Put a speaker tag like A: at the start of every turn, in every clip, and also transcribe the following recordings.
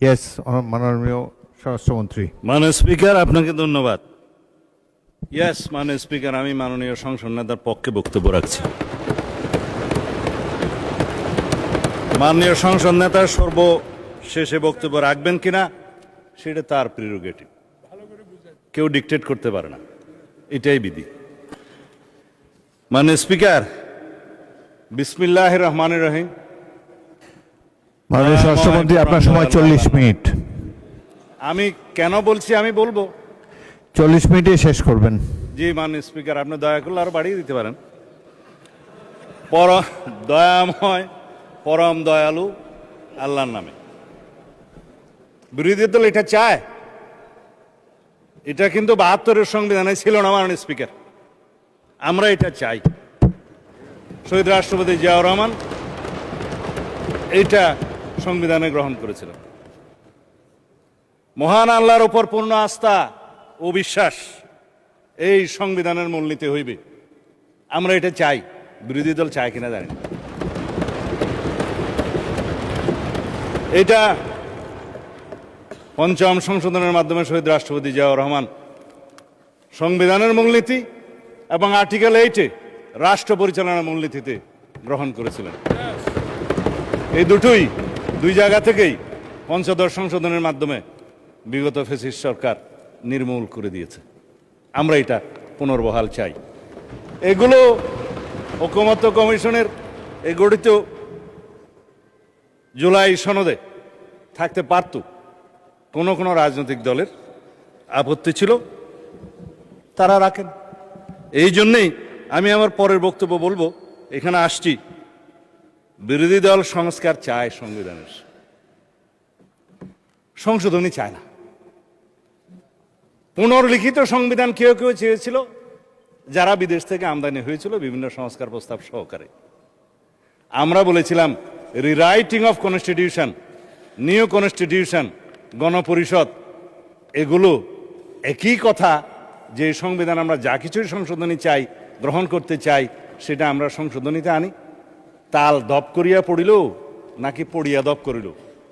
A: Yes, মাননীয় স্বরাষ্ট্রমন্ত্রী।
B: মাননীয় স্পিকার, আপনাকে ধন্যবাদ। ইয়েস, মাননীয় স্পিকার, আমি মাননীয় সংসদ নেতার পক্ষে বক্তব্য রাখছি। মাননীয় সংসদ নেতা সর্বশেষে বক্তব্য রাখবেন কিনা সেটা তার প্রিরোগেটিভ, কেউ ডিকটেট করতে পারে না, এটাই বিধি। মাননীয় স্পিকার, বিসমিল্লাহির রহমানির রহিম।
A: মাননীয় স্বরাষ্ট্রমন্ত্রী, আপনার সময় 40 মিনিট।
B: আমি কেন বলছি, আমি বলবো
A: 40 মিনিটে শেষ করবেন।
B: জি মাননীয় স্পিকার, আপনি দয়া করলে আরো বাড়িয়ে দিতে পারেন। দয়াময় পরম দয়ালু আল্লাহর নামে। বিরোধী দল এটা চায়, এটা কিন্তু 72-এর সংবিধানে ছিল না মাননীয় স্পিকার। আমরা এটা চাই। শহীদ রাষ্ট্রপতি জিয়াউর রহমান এইটা সংবিধানে গ্রহণ করেছিলেন। মহান আল্লাহর উপর পূর্ণ আস্থা ও বিশ্বাস এই সংবিধানের মূলনীতি হইবে। আমরা এটা চাই, বিরোধী দল চায় কিনা জানি না। এটা পঞ্চম সংশোধনের মাধ্যমে শহীদ রাষ্ট্রপতি জিয়াউর রহমান সংবিধানের মূলনীতি এবং আর্টিকেল 8-এ রাষ্ট্র পরিচালনার মূলনীতিতে গ্রহণ করেছিলেন। এই দুই জায়গা থেকেই পঞ্চদশ সংশোধনের মাধ্যমে বিগত ফ্যাসিস্ট সরকার নির্মূল করে দিয়েছে। আমরা এটা পুনর্বহাল চাই। এগুলো ঐকমত্য কমিশনের এই গঠিত জুলাই সনদে থাকতে পারত। কোনো রাজনৈতিক দলের আপত্তি ছিল, তারা রাখেন। এই জন্যেই আমি আমার পরের বক্তব্য বলবো, এখানে আসছি বিরোধী দল সংস্কার চায়, সংবিধানের সংশোধনী চায় না। পুনর্লিখিত সংবিধান কেউ চেয়েছিল, যারা বিদেশ থেকে আমদানি হয়েছিল বিভিন্ন সংস্কার প্রস্তাব সহকারে। আমরা বলেছিলাম rewriting of constitution, new constitution, গণপরিষদ, এগুলো একই কথা। যে সংবিধান আমরা যা কিছুই সংশোধনী চাই, গ্রহণ করতে চাই, সেটা আমরা সংশোধনীতে আনি। তাল দপ করিয়া পড়িল নাকি পড়িয়া দপ করিল,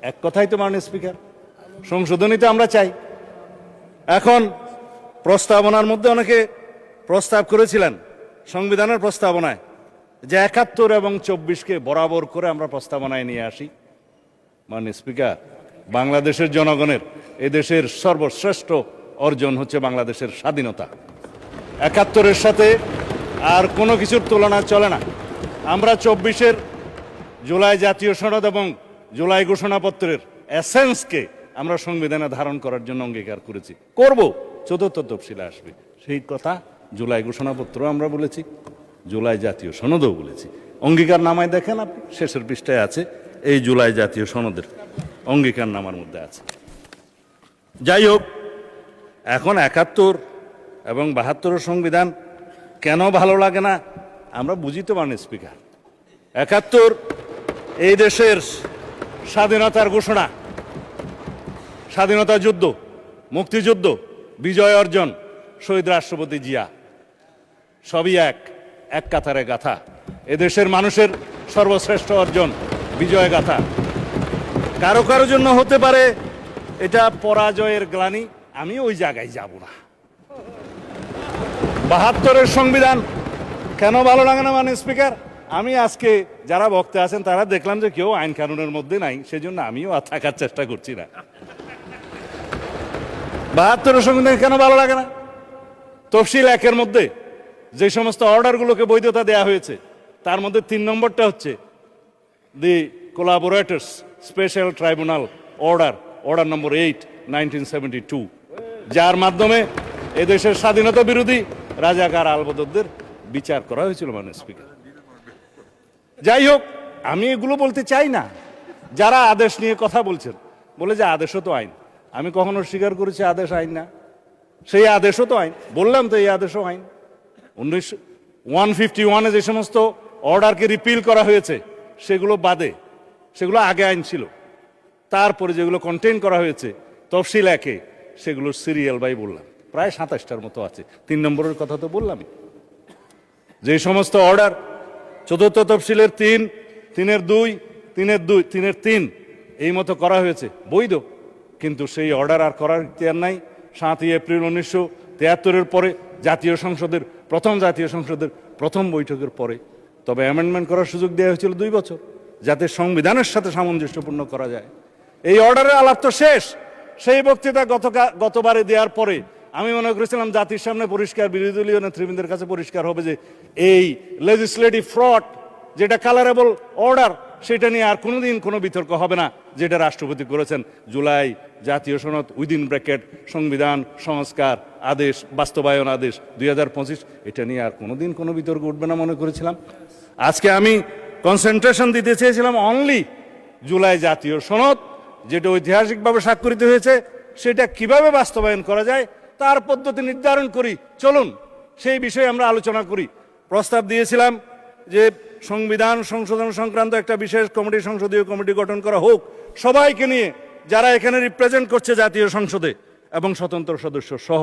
B: এক কথাই তো মাননীয় স্পিকার। সংশোধনীতে আমরা চাই। এখন প্রস্তাবনার মধ্যে অনেকে প্রস্তাব করেছিলেন সংবিধানের প্রস্তাবনায় যে 71 এবং 24-কে বরাবর করে আমরা প্রস্তাবনায় নিয়ে আসি। মাননীয় স্পিকার, বাংলাদেশের জনগণের এদেশের সর্বশ্রেষ্ঠ অর্জন হচ্ছে বাংলাদেশের স্বাধীনতা। 71-এর সাথে আর কোনো কিছুর তুলনা চলে না। আমরা 24-এর জুলাই জাতীয় সনদ এবং জুলাই ঘোষণাপত্রের এসেন্সকে আমরা সংবিধানে ধারণ করার জন্য অঙ্গীকার করেছি, করব। চতুর্থ তফসিলে আসবে সেই কথা। জুলাই ঘোষণাপত্র আমরা বলেছি, জুলাই জাতীয় সনদও বলেছি। অঙ্গীকার নামায় দেখেন আপনি, শেষের পৃষ্ঠায় আছে, এই জুলাই জাতীয় সনদের অঙ্গীকার নামার মধ্যে আছে। যাই হোক, এখন 71 এবং 72-এর সংবিধান কেন ভালো লাগে না আমরা বুঝি তো মাননীয় স্পিকার। 71 এই দেশের স্বাধীনতার ঘোষণা, স্বাধীনতা যুদ্ধ, মুক্তিযুদ্ধ, বিজয় অর্জন, শহীদ রাষ্ট্রপতি জিয়া, সবই এক কাতারে গাথা। এদেশের মানুষের সর্বশ্রেষ্ঠ অর্জন, বিজয় গাথা। কারো জন্য হতে পারে এটা পরাজয়ের গ্লানি, আমি ওই জায়গায় যাব না। 72-এর সংবিধান কেন ভালো লাগে না মাননীয় স্পিকার? আমি আজকে যারা বক্তা আছেন তারা দেখলাম যে কেউ আইন কানুনের মধ্যে নাই, সেজন্য আমিও আর থাকার চেষ্টা করছি না। 72-এর সংবিধান কেন ভালো লাগে না? তফসিল 1-এর মধ্যে যে সমস্ত অর্ডারগুলোকে বৈধতা দেয়া হয়েছে, তার মধ্যে 3 নম্বরটা হচ্ছে দি কোলাবোরেটরস স্পেশাল ট্রাইব্যুনাল অর্ডার নম্বর 8, 1972, যার মাধ্যমে এদেশের স্বাধীনতা বিরোধী রাজাকার আলবদরদের বিচার করা হয়েছিল মাননীয় স্পিকার। যাই হোক, আমি এগুলো বলতে চাই না। যারা আদেশ নিয়ে কথা বলছেন, বলে যে আদেশও তো আইন। আমি কখনো স্বীকার করেছি আদেশ আইন না? সেই আদেশও তো আইন। বললাম তো এই আদেশও আইন। 151-এ যে সমস্ত অর্ডারকে রিপিল করা হয়েছে সেগুলো বাদে, সেগুলো আগে আইন ছিল। তারপরে যেগুলো কন্টেইন করা হয়েছে তফসিল 1-এ, সেগুলোর সিরিয়াল বাই বললাম প্রায় 27টার মতো আছে। 3 নম্বরের কথা তো বললামই। যে সমস্ত অর্ডার চতুর্থ তফসিলের 3, 3-এর 2, 3-এর 3 এই মতো করা হয়েছে বৈধ, কিন্তু সেই অর্ডার আর করার ইখতিয়ার নাই। 7ই এপ্রিল 1973-এর পরে জাতীয় সংসদের প্রথম বৈঠকের পরে তবে অ্যামেন্ডমেন্ট করার সুযোগ দেওয়া হয়েছিল 2 বছর, যাতে সংবিধানের সাথে সামঞ্জস্যপূর্ণ করা যায়। এই অর্ডারের আলাপ তো শেষ। সেই বক্তৃতা গতবারে দেওয়ার পরে আমি মনে করেছিলাম জাতির সামনে পরিষ্কার, বিরোধী দলীয় নেতৃবৃন্দের কাছে পরিষ্কার হবে যে এই লেজিসলেটিভ ফ্রড, যেটা কালারেবল অর্ডার, সেটা নিয়ে আর কোনোদিন কোনো বিতর্ক হবে না। যেটা রাষ্ট্রপতি করেছেন, জুলাই জাতীয় সনদ উইদিন ব্র্যাকেট সংবিধান সংস্কার আদেশ বাস্তবায়ন আদেশ 2025, এটা নিয়ে আর কোনোদিন কোনো বিতর্ক উঠবে না মনে করেছিলাম। আজকে আমি কনসেন্ট্রেশন দিতে চেয়েছিলাম অনলি জুলাই জাতীয় সনদ, যেটা ঐতিহাসিকভাবে স্বাক্ষরিত হয়েছে, সেটা কিভাবে বাস্তবায়ন করা যায় তার পদ্ধতি নির্ধারণ করি, চলুন সেই বিষয়ে আমরা আলোচনা করি। প্রস্তাব দিয়েছিলাম যে সংবিধান সংশোধন সংক্রান্ত একটা বিশেষ কমিটি, সংসদীয় কমিটি গঠন করা হোক, সবাইকে নিয়ে যারা এখানে রিপ্রেজেন্ট করছে জাতীয় সংসদে এবং স্বতন্ত্র সদস্য সহ।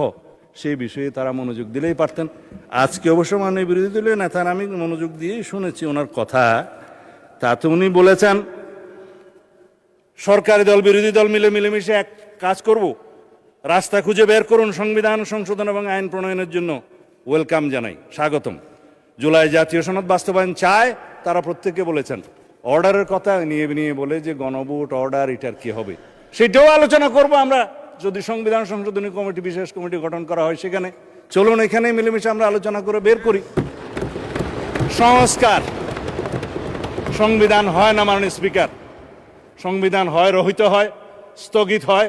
B: সেই বিষয়ে তারা মনোযোগ দিলেই পারতেন। আজকে অবশ্য মাননীয় বিরোধী দলীয় নেতার আমি মনোযোগ দিয়েই শুনেছি ওনার কথা। তাতে উনি বলেছেন সরকারি দল বিরোধী দল মিলেমিশে এক কাজ করব, রাস্তা খুঁজে বের করুন সংবিধান সংশোধন এবং আইন প্রণয়নের জন্য। ওয়েলকাম জানাই, স্বাগতম। জুলাই জাতীয় সনদ বাস্তবায়ন চায় তারা প্রত্যেকে বলেছেন। অর্ডারের কথা নিয়ে বলে যে গণভোট অর্ডার, এটার কি হবে সেটাও আলোচনা করব আমরা, যদি সংবিধান সংশোধনী কমিটি বিশেষ কমিটি গঠন করা হয় সেখানে। চলুন এখানে মিলেমিশে আমরা আলোচনা করে বের করি। সংস্কার, সংবিধান হয় না মাননীয় স্পিকার, সংবিধান হয় রহিত হয়, স্থগিত হয়,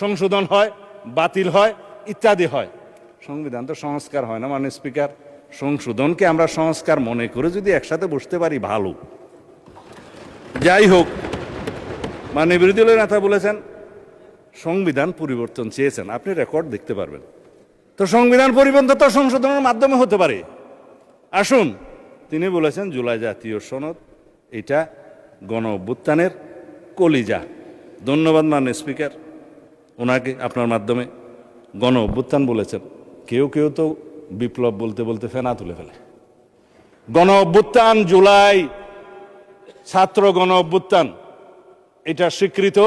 B: সংশোধন হয়, বাতিল হয়, ইত্যাদি হয়। সংবিধান তো সংস্কার হয় না মাননীয় স্পিকার। সংশোধনকে আমরা সংস্কার মনে করে যদি একসাথে বসতে পারি ভালো। যাই হোক, মাননীয় বিরোধী দলের নেতা বলেছেন সংবিধান পরিবর্তন চেয়েছেন, আপনি রেকর্ড দেখতে পারবেন। তো সংবিধান পরিবর্তন তো সংশোধনের মাধ্যমে হতে পারে। আসুন, তিনি বলেছেন জুলাই জাতীয় সনদ এটা গণ অভ্যুত্থানের কলিজা। ধন্যবাদ মাননীয় স্পিকার ওনাকে, আপনার মাধ্যমে। গণ অভ্যুত্থান বলেছেন, কেউ কেউ তো বিপ্লব বলতে বলতে ফেনা তুলে ফেলে। গণ অভ্যুত্থান, জুলাই ছাত্র গণ অভ্যুত্থান, এটা স্বীকৃত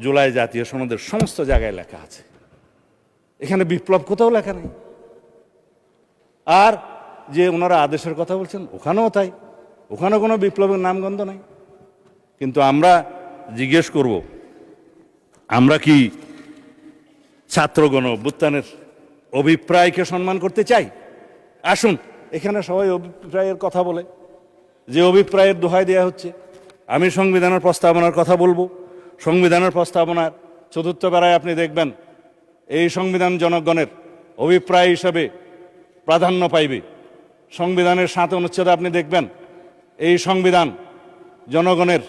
B: জুলাই জাতীয় সনদের সমস্ত জায়গায় লেখা আছে। এখানে বিপ্লব কোথাও লেখা নেই। আর যে ওনারা আদেশের কথা বলছেন ওখানেও তাই, ওখানে কোনো বিপ্লবের নামগন্ধ নাই। কিন্তু আমরা জিজ্ঞেস করব, আমরা কি ছাত্র গণ অভ্যুত্থানের অভিপ্রায়কে সম্মান করতে চাই? আসুন, এখানে সবাই অভিপ্রায়ের কথা বলে, যে অভিপ্রায়ের দোহাই দেওয়া হচ্ছে। আমি সংবিধানের প্রস্তাবনার কথা বলবো। সংবিধানের প্রস্তাবনার 4র্থ প্যারায় আপনি দেখবেন এই সংবিধান জনগণের অভিপ্রায় হিসাবে প্রাধান্য পাইবে। সংবিধানের 7 অনুচ্ছেদে আপনি দেখবেন এই সংবিধান জনগণের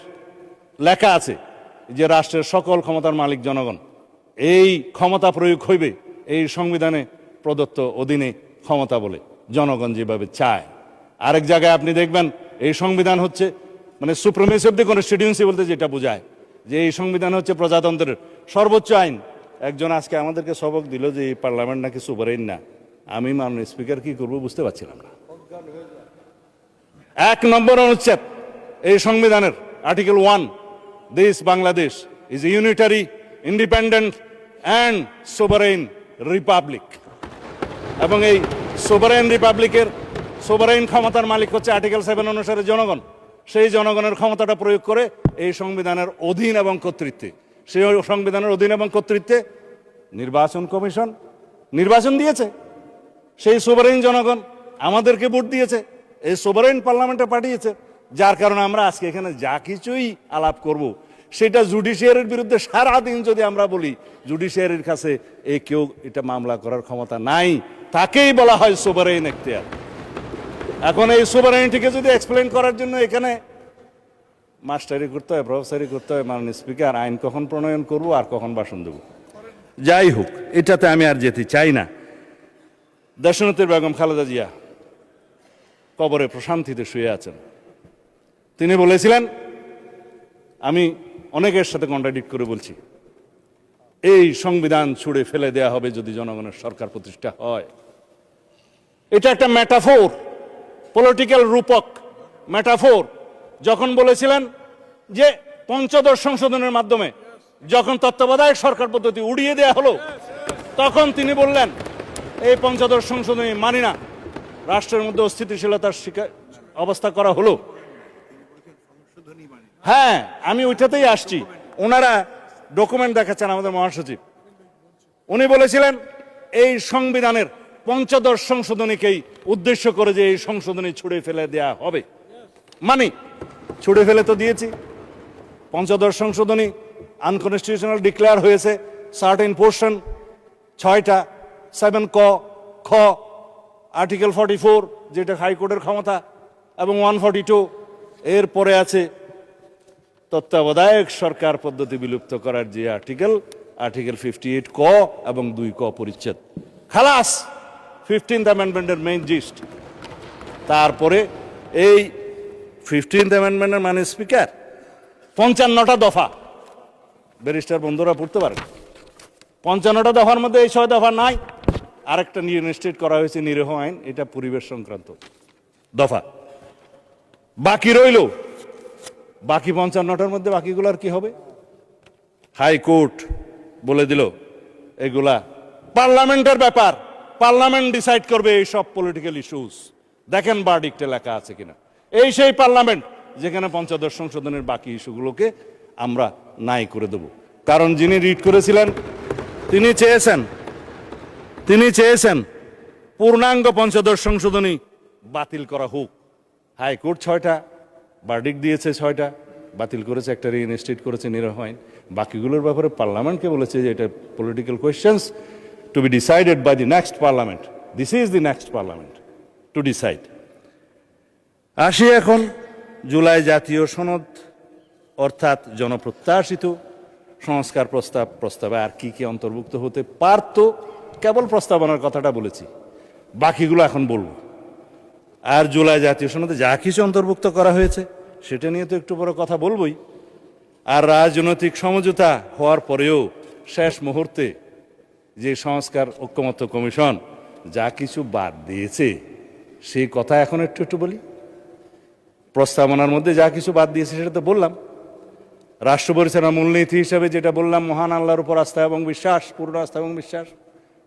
B: লেখা আছে যে রাষ্ট্রের সকল ক্ষমতার মালিক জনগণ। এই ক্ষমতা প্রয়োগ হইবে এই সংবিধানে প্রদত্ত অধীনে ক্ষমতা বলে, জনগণ যেভাবে চায়। আরেক জায়গায় আপনি দেখবেন এই সংবিধান হচ্ছে মানে সুপ্রিমেসি অফ দি কনস্টিটিউয়েন্সি বলতে যেটা বোঝায়, যে এই সংবিধান হচ্ছে প্রজাতন্ত্রের সর্বোচ্চ আইন। একজন আজকে আমাদেরকে সবক দিল যে এই পার্লামেন্ট নাকি সুপারিন না। আমি মাননীয় স্পিকার কি করবো বুঝতে পারছিলাম না। 1 নম্বর অনুচ্ছেদ এই সংবিধানের article 1, this Bangladesh is a unitary independent and sovereign republic. এবং এই সোভারেইন রিপাবলিকের সোভারেইন ক্ষমতার মালিক হচ্ছে আর্টিকেল 7 অনুসারে জনগণ। সেই জনগণের ক্ষমতাটা প্রয়োগ করে এই সংবিধানের অধীন এবং কর্তৃত্বে, সেই সংবিধানের অধীন এবং কর্তৃত্বে নির্বাচন কমিশন নির্বাচন দিয়েছে। সেই সোভারেইন জনগণ আমাদেরকে ভোট দিয়েছে, এই সোভারেইন পার্লামেন্টে পাঠিয়েছে। যার কারণে আমরা আজকে এখানে যা কিছুই আলাপ করব সেটা জুডিশিয়ারির বিরুদ্ধে সারাদিন যদি আমরা বলি, জুডিশিয়ারির কাছে কেউ এটা মামলা করার ক্ষমতা নাই, তাকেই বলা হয় সোভারেইন এখতিয়ার। এখন এই সোভারেইনটিকে যদি এক্সপ্লেন করার জন্য এখানে মাস্টারি করতে হয়, প্রফেসরি করতে হয়, মাননীয় স্পিকার আইন কখন প্রণয়ন করবো আর কখন ভাষণ দেবো। যাই হোক, এটাতে আমি আর যেতে চাই না। দেশনেত্রী বেগম খালেদা জিয়া কবরে প্রশান্তিতে শুয়ে আছেন। তিনি বলেছিলেন, আমি অনেকের সাথে কন্ট্রাডিক্ট করে বলছি, এই সংবিধান ছুঁড়ে ফেলে দেয়া হবে যদি জনগণের সরকার প্রতিষ্ঠা হয়। এটা একটা মেটাফোর, পলিটিক্যাল রূপক মেটাফোর। যখন বলেছিলেন যে 15 সংশোধনের মাধ্যমে যখন তত্ত্বাবধায়ক সরকার পদ্ধতি উড়িয়ে দেয়া হলো, তখন তিনি বললেন এই পঞ্চদশ সংশোধনী মানি না, রাষ্ট্রের মধ্যে অস্থিতিশীলতার অবস্থা করা হলো। হ্যাঁ, আমি ওইটাতেই আসছি। ওনারা ডকুমেন্ট দেখাচ্ছেন আমাদের মহাসচিব, উনি বলেছিলেন এই সংবিধানের পঞ্চদশ সংশোধনীকেই উদ্দেশ্য করে যে এই সংশোধনী ছুড়ে ফেলে দেয়া হবে। মানে ছুড়ে ফেলে তো দিয়েছি। পঞ্চদশ সংশোধনী আনকনস্টিটিউশনাল ডিক্লেয়ার হয়েছে সার্টেন পোর্শন 6টা, 7 ক, খ, আর্টিকেল 44 যেটা হাইকোর্টের ক্ষমতা, এবং 142। এরপরে আছে তত্ত্বাবধায়ক সরকার পদ্ধতি বিলুপ্ত করার যে আর্টিকেল 58 ক এবং 2 ক পরিচ্ছেদ। খালাস 15th অ্যামেন্ডমেন্টের মেইন জিস্ট। তারপরে এই 15th অ্যামেন্ডমেন্টের মানে স্পিকার 55টা দফা, ব্যারিস্টার বন্ধুরা পড়তে পারেন। 55টা দফার মধ্যে এই 6 দফা নাই। আরেকটা নিয়ে ইনস্টেট করা হয়েছে নিরীহ আইন, এটা পরিবেশ সংক্রান্ত দফা। বাকি রইল বাকি 55টার মধ্যে বাকিগুলার কি হবে? হাইকোর্ট বলে দিল এগুলা পার্লামেন্টের ব্যাপার, পার্লামেন্ট ডিসাইড করবে এই সব পলিটিক্যাল ইস্যুস। দেখেন ভার্ডিক্টে লেখা আছে কিনা। এই সেই পার্লামেন্ট যেখানে পঞ্চদশ সংশোধনের বাকি ইস্যুগুলোকে আমরা নাই করে দেব। কারণ যিনি রিড করেছিলেন তিনি চেয়েছেন পূর্ণাঙ্গ পঞ্চদশ সংশোধনী বাতিল করা হোক। হাইকোর্ট 6টা ভার্ডিক্ট দিয়েছে, 6টা বাতিল করেছে, একটা রিইনস্টেট করেছে নিরীহ আইন। বাকিগুলোর ব্যাপারে পার্লামেন্টকে বলেছে যে এটা political questions to be decided by the next parliament. This is the next parliament to decide. আসি এখন জুলাই জাতীয় সনদ, অর্থাৎ জনপ্রত্যাশিত সংস্কার প্রস্তাবে আর কি কি অন্তর্ভুক্ত হতে পারত। কেবল প্রস্তাবনার কথাটা বলেছি, বাকিগুলো এখন বলবো। আর জুলাই জাতীয় সনদে যা কিছু অন্তর্ভুক্ত করা হয়েছে সেটা নিয়ে তো একটু বড় কথা বলবই। আর রাজনৈতিক সমঝোতা হওয়ার পরেও শেষ মুহূর্তে যে সংস্কার ঐকমত্য কমিশন যা কিছু বাদ দিয়েছে সেই কথা এখন একটু বলি। প্রস্তাবনার মধ্যে যা কিছু বাদ দিয়েছে সেটা তো বললাম। রাষ্ট্র পরিচালনা মূলনীতি হিসাবে যেটা বললাম, মহান আল্লাহর উপর আস্থা এবং বিশ্বাস, পূর্ণ আস্থা এবং বিশ্বাস,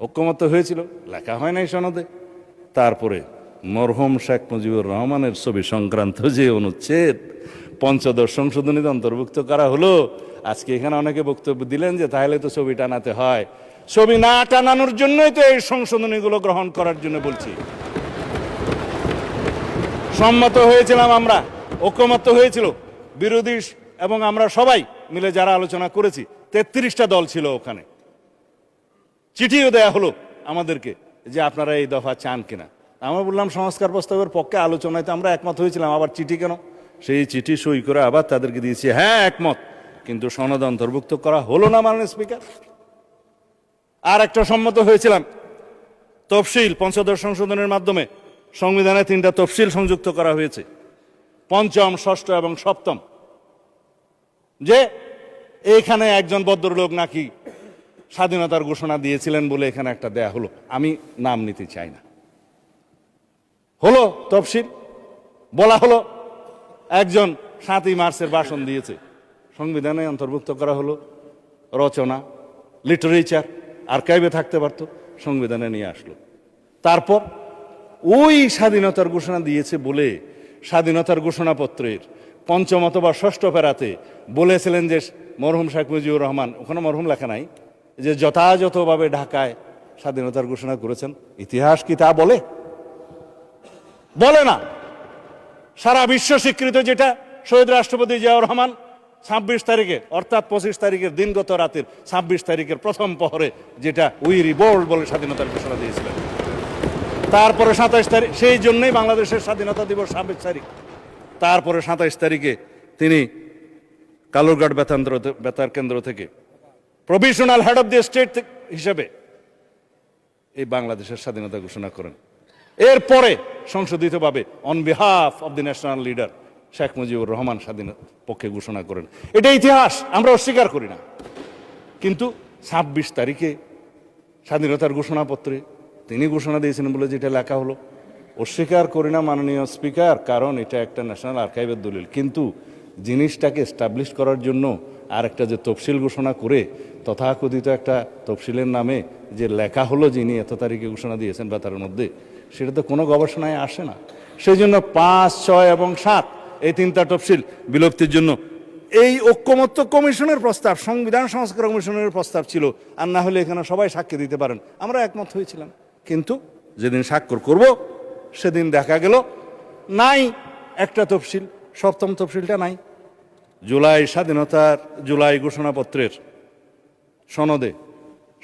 B: ঐকমত্য হয়েছিল, লেখা হয় নাই সনদে। তারপরে মরহুম শেখ মুজিবুর রহমানের ছবি সংক্রান্ত যে অনুচ্ছেদ পঞ্চদশ সংশোধনীতে অন্তর্ভুক্ত করা হলো, আজকে এখানে অনেকে বক্তব্য দিলেন যে তাহলে তো ছবি টানাতে হয়। ছবি না টানানোর জন্যই তো এই সংশোধনীগুলো গ্রহণ করার জন্য বলছি। সম্মত হয়েছিলাম আমরা, ঐকমত্য হয়েছিল বিরোধী এবং আমরা সবাই মিলে যারা আলোচনা করেছি। 33টা দল ছিল ওখানে। চিঠিও দেয়া হলো আমাদেরকে যে আপনারা এই দফা চান কিনা। আমরা বললাম সংস্কার প্রস্তাবের পক্ষে, আলোচনায় তো আমরা একমত হয়েছিলাম, আবার চিঠি কেন? সেই চিঠি সই করে আবার তাদেরকে দিয়েছি, হ্যাঁ একমত, কিন্তু সনদ অন্তর্ভুক্ত করা হলো না মাননীয় স্পিকার। আর একটা সম্মত হয়েছিলাম তফসিল, পঞ্চদশ সংশোধনের মাধ্যমে সংবিধানে 3টা তফসিল সংযুক্ত করা হয়েছে, 5ম, 6ষ্ঠ এবং 7ম। যে এইখানে একজন ভদ্রলোক নাকি স্বাধীনতার ঘোষণা দিয়েছিলেন বলে এখানে একটা দেয়া হলো, আমি নাম নিতে চাই না। হলো তফসিল, বলা হলো একজন 7ই মার্চের ভাষণ দিয়েছে, সংবিধানে অন্তর্ভুক্ত করা হলো। রচনা, লিটারেচার আর্কাইভে থাকতে পারতো, সংবিধানে নিয়ে আসলো। তারপর ওই স্বাধীনতার ঘোষণা দিয়েছে বলে স্বাধীনতার ঘোষণাপত্রের 5ম অথবা 6ষ্ঠ প্যারাতে বলেছিলেন যে মরহুম শেখ মুজিবুর রহমান, ওখানে মরহুম লেখা নাই, যে যথাযথভাবে ঢাকায় স্বাধীনতার ঘোষণা করেছেন। ইতিহাস কি তা বলে? বলে না। সারা বিশ্ব স্বীকৃত যেটা শহীদ রাষ্ট্রপতি জিয়াউর রহমান 26 তারিখে, অর্থাৎ 25 তারিখের দিনগত রাতের 26 তারিখের প্রথম প্রহরে যেটা উই রিভোল্ট বলে স্বাধীনতার ঘোষণা দিয়েছিলেন। তারপরে 27 তারিখ, সেই জন্যই বাংলাদেশের স্বাধীনতা দিবস 26 তারিখ। তারপরে 27 তারিখে তিনি কালুরঘাট বেতার কেন্দ্র থেকে provisional head of the state হিসেবে এই বাংলাদেশের স্বাধীনতা ঘোষণা করেন। এরপরে সংশোধিতভাবে on behalf of the national leader Sheikh Mujibur Rahman স্বাধীনতার পক্ষে ঘোষণা করেন। এটা ইতিহাস, আমরা অস্বীকার করি না। কিন্তু 26 তারিখে স্বাধীনতার ঘোষণাপত্রে তিনি ঘোষণা দিয়েছিলেন বলে যেটা লেখা হলো, অস্বীকার করি না মাননীয় স্পিকার, কারণ এটা একটা ন্যাশনাল আর্কাইভের দলিল। কিন্তু জিনিসটাকে এস্টাবলিশ করার জন্য আর একটা যে তফসিল ঘোষণা করে তথাকথিত একটা তফসিলের নামে যে লেখা হলো যিনি এত তারিখে ঘোষণা দিয়েছেন বা তার মধ্যে, সেটা তো কোনো গবেষণায় আসে না। সেই জন্য 5, 6 এবং 7 এই 3টা তফসিল বিলুপ্তির জন্য এই ঐক্যমত্য কমিশনের প্রস্তাব, সংবিধান সংস্কার কমিশনের প্রস্তাব ছিল, আর না হলে এখানে সবাই সাক্ষী দিতে পারেন, আমরা একমত হয়েছিলাম। কিন্তু যেদিন স্বাক্ষর করব সেদিন দেখা গেল নাই একটা তফসিল, 7ম তফসিলটা নাই। জুলাই স্বাধীনতার জুলাই ঘোষণাপত্রের সনদে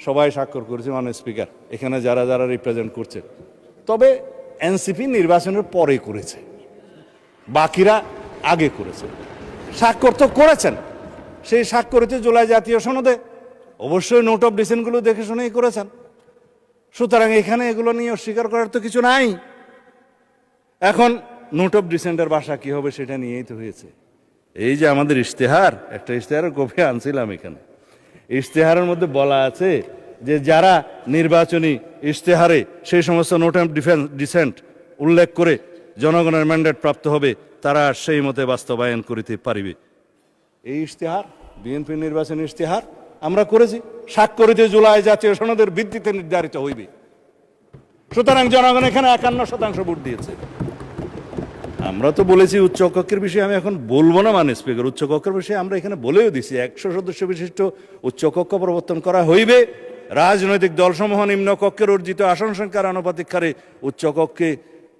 B: সবাই স্বাক্ষর করেছে, মাননীয় স্পিকার, এখানে যারা যারা রিপ্রেজেন্ট করছে। তবে এনসিপি নির্বাচনের পরে করেছে, বাকিরা আগে করেছে। স্বাক্ষর তো করেছেন, সেই স্বাক্ষরিত জুলাই জাতীয় সনদে অবশ্যই নোট অফ ডিসেন্টগুলো দেখে শুনেই করেছেন। সুতরাং এখানে এগুলো নিয়ে অস্বীকার করার তো কিছু নাই। এখন নোট অফ ডিসেন্টের ভাষা কি হবে সেটা নিয়েই তো হয়েছে। এই যে আমাদের ইশতেহার, একটা ইশতেহারের কপি আনছিলাম এখানে, ইশতেহারের মধ্যে বলা আছে যে যারা নির্বাচনী ইশতেহারে সেই সমস্ত নোট অফ ডিসেন্ট উল্লেখ করে জনগণের ম্যান্ডেট প্রাপ্ত হবে, তারা সেই মতে বাস্তবায়ন করিতে পারিবে। এই ইশতেহার বিএনপি নির্বাচনী ইশতেহার আমরা করেছি, স্বাক্ষরিত জুলাই জাতীয় সনদের ভিত্তিতে নির্ধারিত হইবে। সুতরাং জনগণ এখানে 51% ভোট দিয়েছে। আমরা তো বলেছি উচ্চকক্ষের বিষয়ে আমি এখন বলবো না, মানে স্পিকার, উচ্চকক্ষের বিষয়ে আমরা এখানে বলেও দিছি 100 সদস্য বিশিষ্ট উচ্চকক্ষ প্রবর্তন করা হইবে। রাজনৈতিক দলসমূহ নিম্ন কক্ষের অর্জিত আসন সংখ্যার আনুপাতিক হারে উচ্চকক্ষে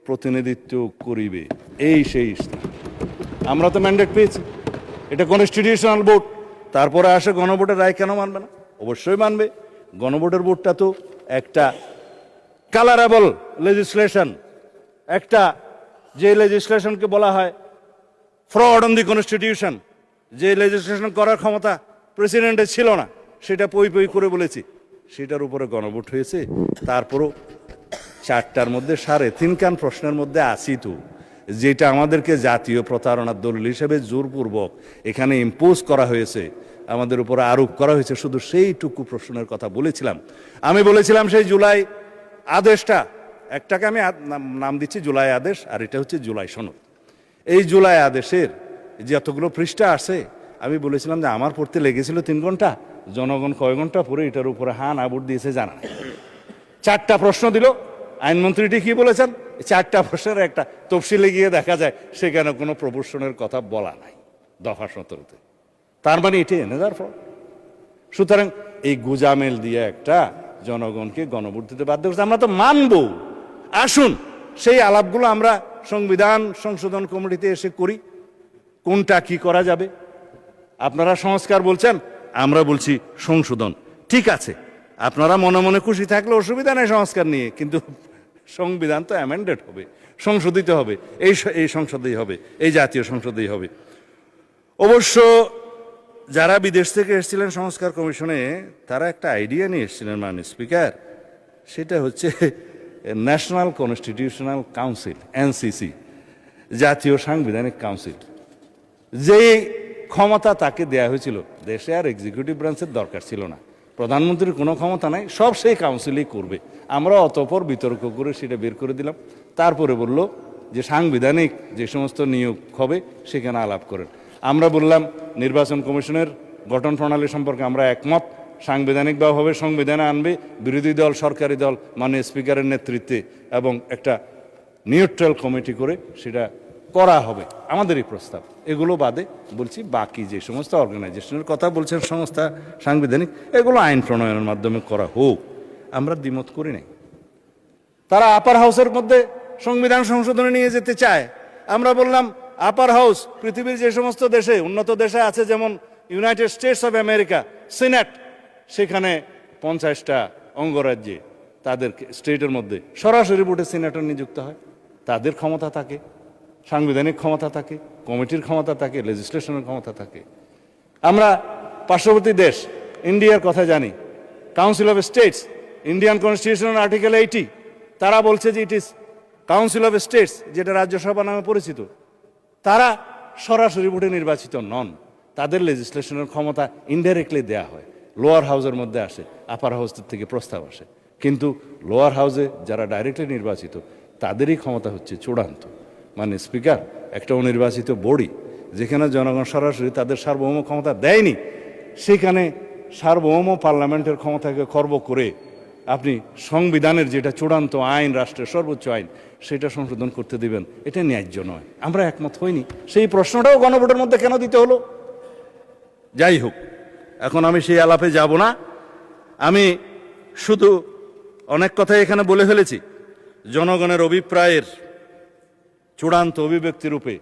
B: প্রতিনিধিত্ব করিবে। এই সেই ইশতেহার। আমরা তো ম্যান্ডেট পেয়েছি, এটা কনস্টিটিউশনাল ভোট। তারপরে আসে গণভোটের রায়, কেন মানবে না? অবশ্যই মানবে। গণভোটের ভোটটা তো একটা কালারেবল লেজিসলেশন, একটা যে লেজিসলেশনকে বলা হয় ফ্রড অন দি কনস্টিটিউশন, যে লেজিসলেশন করার ক্ষমতা প্রেসিডেন্টের ছিল না, সেটা পই পই করে বলেছি, সেটার উপরে গণভোট হয়েছে। তারপরও 4টার মধ্যে 3.5 কান প্রশ্নের মধ্যে আসি তো, যেটা আমাদেরকে জাতীয় প্রতারণার দলিল হিসেবে জোরপূর্বক এখানে ইম্পোজ করা হয়েছে, আমাদের উপর আরোপ করা হয়েছে, শুধু সেইটুকু প্রশ্নের কথা বলেছিলাম। আমি বলেছিলাম সেই জুলাই আদেশটা, একটাকে আমি নাম দিচ্ছি জুলাই আদেশ, আর এটা হচ্ছে জুলাই সনদ। এই জুলাই আদেশের যে এতগুলো পৃষ্ঠা আছে, আমি বলেছিলাম যে আমার পড়তে লেগেছিল 3 ঘন্টা, জনগণ কয় ঘন্টা পরে এটার উপরে হা না ভোট দিয়েছে জানা নেই। 4টা প্রশ্ন দিল, আইনমন্ত্রীটি কি বলেছেন, 4টা প্রশ্নের একটা তফসিলে গিয়ে দেখা যায় সেখানে কোনো প্রপোর্শনের কথা বলা নাই দফা 17-তে। তার মানে এটি এনেদার ফ্রড। সুতরাং এই গুজামেল দিয়ে একটা জনগণকে গণভোট দিতে বাধ্য করছে। আমরা তো মানবো। আসুন সেই আলাপগুলো আমরা সংবিধান সংশোধন কমিটিতে এসে করি, কোনটা কি করা যাবে। আপনারা সংস্কার বলছেন, আমরা বলছি সংশোধন। ঠিক আছে, আপনারা মনে মনে খুশি থাকলে অসুবিধা নেই সংস্কার নিয়ে, কিন্তু সংবিধান তো অ্যামেন্ডেড হবে, সংশোধিত হবে, এই সংসদেই হবে, এই জাতীয় সংসদেই হবে। অবশ্য যারা বিদেশ থেকে এসেছিলেন সংস্কার কমিশনে, তারা একটা আইডিয়া নিয়ে এসেছিলেন, মাননীয় স্পিকার, সেটা হচ্ছে ন্যাশনাল কনস্টিটিউশনাল কাউন্সিল, এনসিসি, জাতীয় সাংবিধানিক কাউন্সিল। যে ক্ষমতা তাকে দেয়া হয়েছিল, দেশে আর এক্সিকিউটিভ ব্রাঞ্চের দরকার ছিল না, প্রধানমন্ত্রীর কোনো ক্ষমতা নাই, সব সেই কাউন্সিলই করবে। আমরা অতঃপর বিতর্ক করে সেটা বের করে দিলাম। তারপরে বলল যে সাংবিধানিক যে সমস্ত নিয়োগ হবে সেখানে আলাপ করেন। আমরা বললাম নির্বাচন কমিশনের গঠন প্রণালী সম্পর্কে আমরা একমত, সাংবিধানিকভাবে সংবিধানে আনবে বিরোধী দল, সরকারি দল, মাননীয় স্পিকারের নেতৃত্বে, এবং একটা নিউট্রাল কমিটি করে সেটা করা হবে, আমাদেরই প্রস্তাব। এগুলো বাদে বলছি বাকি যে সমস্ত অর্গানাইজেশনের কথা বলছেন সংস্থা সাংবিধানিক, এগুলো আইন প্রণয়নের মাধ্যমে করা হোক, আমরা দ্বিমত করি নাই। তারা আপার হাউসের মধ্যে সংবিধান সংশোধনে নিয়ে যেতে চায়। আমরা বললাম আপার হাউস পৃথিবীর যে সমস্ত দেশে, উন্নত দেশে আছে, যেমন United states of America, senate, সেখানে 50টা অঙ্গরাজ্যে তাদের স্টেটের মধ্যে সরাসরি ভোটে সিনেটর নিযুক্ত হয়, তাদের ক্ষমতা থাকে, সাংবিধানিক ক্ষমতা থাকে, কমিটির ক্ষমতা থাকে, লেজিসলেশনের ক্ষমতা থাকে। আমরা পার্শ্ববর্তী দেশ ইন্ডিয়ার কথা জানি, council of states, Indian constitution article 80, তারা বলছে যে it is council of states, যেটা রাজ্যসভা নামে পরিচিত, তারা সরাসরি ভোটে নির্বাচিত নন, তাদের লেজিসলেশনের ক্ষমতা ইনডাইরেক্টলি দেয়া হয়, লোয়ার হাউসের মধ্যে আসে, আপার হাউস থেকে প্রস্তাব আসে। কিন্তু লোয়ার হাউসে যারা ডাইরেক্টলি নির্বাচিত, তাদেরই ক্ষমতা হচ্ছে চূড়ান্ত। মানে স্পিকার, একটা অনির্বাচিত বডি যেখানে জনগণ সরাসরি তাদের সার্বভৌম ক্ষমতা দেয়নি, সেখানে সার্বভৌম পার্লামেন্টের ক্ষমতাকে খর্ব করে আপনি সংবিধানের যেটা চূড়ান্ত আইন, রাষ্ট্রের সর্বোচ্চ আইন, সেটা সংশোধন করতে দিবেন, এটা ন্যায্য নয়। আমরা একমত হইনি। সেই প্রশ্নটাও গণভোটের মধ্যে কেন দিতে হলো? যাই হোক, এখন আমি সেই আলাপে যাব না। আমি শুধু অনেক কথাই এখানে বলে ফেলেছি। জনগণের অভিপ্রায়ের চূড়ান্ত অভিব্যক্তি রূপে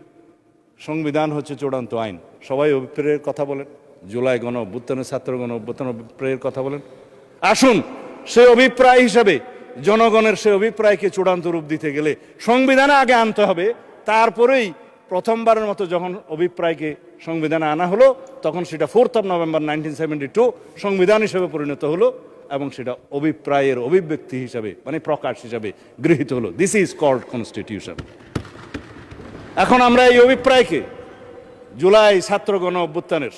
B: সংবিধান হচ্ছে চূড়ান্ত আইন। সবাই অভিপ্রায়ের কথা বলেন, জুলাই গণ অভ্যুত্থানের, ছাত্র গণ অভ্যুত্থান অভিপ্রায়ের কথা বলেন। আসুন, সে অভিপ্রায় হিসাবে জনগণের সে অভিপ্রায়কে চূড়ান্ত রূপ দিতে গেলে সংবিধানে আগে আনতে হবে। তারপরেই প্রথমবারের মতো যখন অভিপ্রায়কে সংবিধানে আনা হলো, তখন সেটা 4 নভেম্বর 1972 সংবিধান হিসেবে পরিণত হলো এবং সেটা অভিপ্রায়ের অভিব্যক্তি হিসাবে, মানে প্রকাশ হিসাবে গৃহীত হলো। This is called constitution. এখন আমরা এই অভিপ্রায়কে, জুলাই ছাত্র গণ অভ্যুত্থানের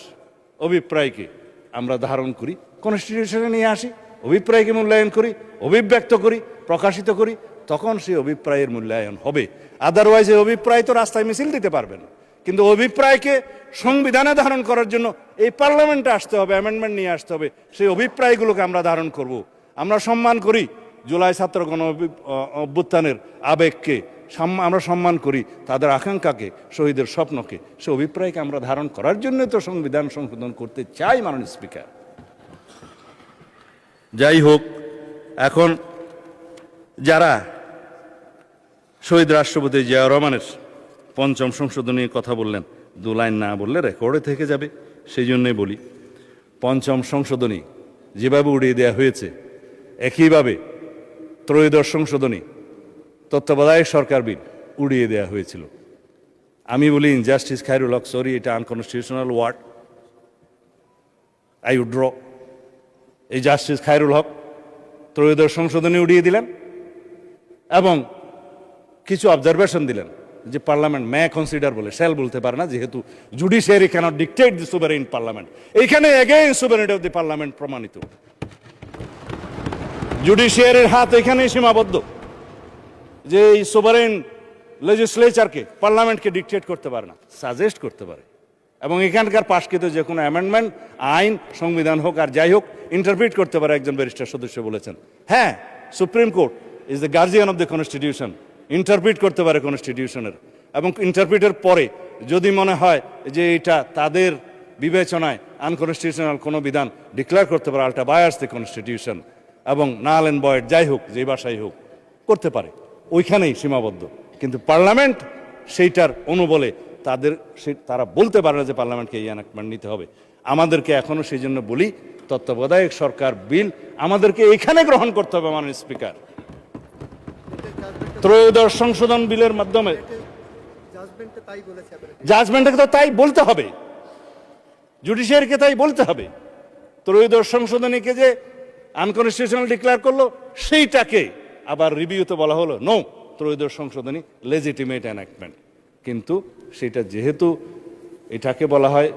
B: অভিপ্রায়কে আমরা ধারণ করি, কনস্টিটিউশনে নিয়ে আসি, অভিপ্রায়কে মূল্যায়ন করি, অভিব্যক্ত করি, প্রকাশিত করি, তখন সেই অভিপ্রায়ের মূল্যায়ন হবে। আদারওয়াইজ এই অভিপ্রায় তো রাস্তায় মিছিল দিতে পারবেন, কিন্তু অভিপ্রায়কে সংবিধানে ধারণ করার জন্য এই পার্লামেন্টে আসতে হবে, অ্যামেন্ডমেন্ট নিয়ে আসতে হবে। সেই অভিপ্রায়গুলোকে আমরা ধারণ করব। আমরা সম্মান করি জুলাই ছাত্র গণ অভ্যুত্থানের আবেগকে, আমরা সম্মান করি তাদের আকাঙ্ক্ষাকে, শহীদের স্বপ্নকে। সে অভিপ্রায়কে আমরা ধারণ করার জন্য তো সংবিধান সংশোধন করতে চাই, মাননীয় স্পিকার। যাই হোক, এখন যারা শহীদ রাষ্ট্রপতি জিয়াউর রহমানের ৫ম সংশোধনী কথা বললেন, 2 লাইন না বললে রেকর্ডে থেকে যাবে, সেই জন্যই বলি। ৫ম সংশোধনী যেভাবে উড়িয়ে দেওয়া হয়েছে, একইভাবে ত্রয়োদশ সংশোধনী, তত্ত্বাবধায়ক সরকার বিল উড়িয়ে দেওয়া হয়েছিল। আমি বলি ইনজাস্টিস খায়রুল হক, সরি, এটা unconstitutional word, I would draw. এই জাস্টিস খায়রুল হক ত্রয়োদশ সংশোধনী উড়িয়ে দিলেন এবং কিছু অবজারভেশন দিলেন যে পার্লামেন্ট মে কনসিডার বলে, শ্যাল বলতে পারে না, যেহেতু judiciary cannot dictate the sovereign parliament. এইখানে again sovereignty of the parliament প্রমাণিত। জুডিশিয়ারির হাত এখানেই সীমাবদ্ধ যে এই সুভারেইন লেজিসলেচারকে, পার্লামেন্টকে ডিকটেট করতে পারে না, সাজেস্ট করতে পারে। এবং এখানকার পাশকৃত যে কোনো অ্যামেন্ডমেন্ট, আইন, সংবিধান হোক আর যাই হোক, ইন্টারপ্রিট করতে পারে। একজন ব্যারিস্টার সদস্য বলেছেন, হ্যাঁ, supreme court is the guardian of the constitution, interpret করতে পারে কনস্টিটিউশনের। এবং ইন্টারপ্রিটের পরে যদি মনে হয় যে এটা তাদের বিবেচনায় আনকনস্টিটিউশনাল কোনো বিধান, ডিক্লেয়ার করতে পারে আল্টা বায়াস দ্য কনস্টিটিউশন, এবং নাল অ্যান্ড ভয়েড যাই হোক, যেই ভাষাই হোক, করতে পারে। ওইখানেই সীমাবদ্ধ। কিন্তু পার্লামেন্ট সেইটার অনুবলে তারা বলতে পারে না যে পার্লামেন্টকে এই এনাক্টমেন্ট নিতে হবে। আমাদেরকে এখনো সেই জন্য বলি, তত্ত্বাবধায়ক সরকার বিল আমাদেরকে এখানে গ্রহণ করতে হবে, মাননীয় স্পিকার। ত্রয়োদশ সংশোধন বিলের মাধ্যমে জাজমেন্টকে তো তাই বলতে হবে, জুডিশিয়ারিকে তাই বলতে হবে। ত্রয়োদশ সংশোধনীকে যে আনকনস্টিটিউশনাল ডিক্লেয়ার করলো, সেইটাকে আবার রিভিউতে বলা হলো নো, ত্রয়োদশ সংশোধনী লেজিটিমেট এনাক্টমেন্ট। কিন্তু সেটা যেহেতু এটাকে বলা হয়,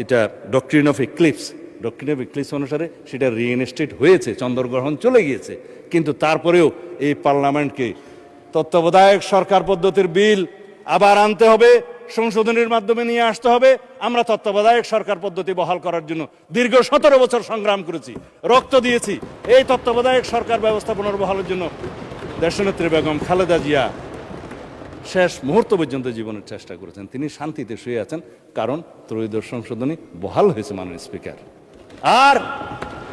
B: এটা doctrine of eclipse, doctrine of eclipse অনুসারে সেটা রিইনস্টেট হয়েছে, চন্দ্রগ্রহণ চলে গিয়েছে। কিন্তু তারপরেও এই পার্লামেন্টকে তত্ত্বাবধায়ক সরকার পদ্ধতির বিল আবার আনতে হবে, সংশোধনীর মাধ্যমে নিয়ে আসতে হবে। আমরা তত্ত্বাবধায়ক সরকার পদ্ধতি বহাল করার জন্য দীর্ঘ 17 বছর সংগ্রাম করেছি, রক্ত দিয়েছি। এই তত্ত্বাবধায়ক সরকার ব্যবস্থা পুনর্বহালের জন্য দেশনেত্রী বেগম খালেদা জিয়া শেষ মুহূর্ত পর্যন্ত জীবনের চেষ্টা করেছেন। তিনি শান্তিতে শুয়ে আছেন, কারণ ত্রয়োদশ সংশোধনী বহাল হয়েছে, মাননীয় স্পিকার। আর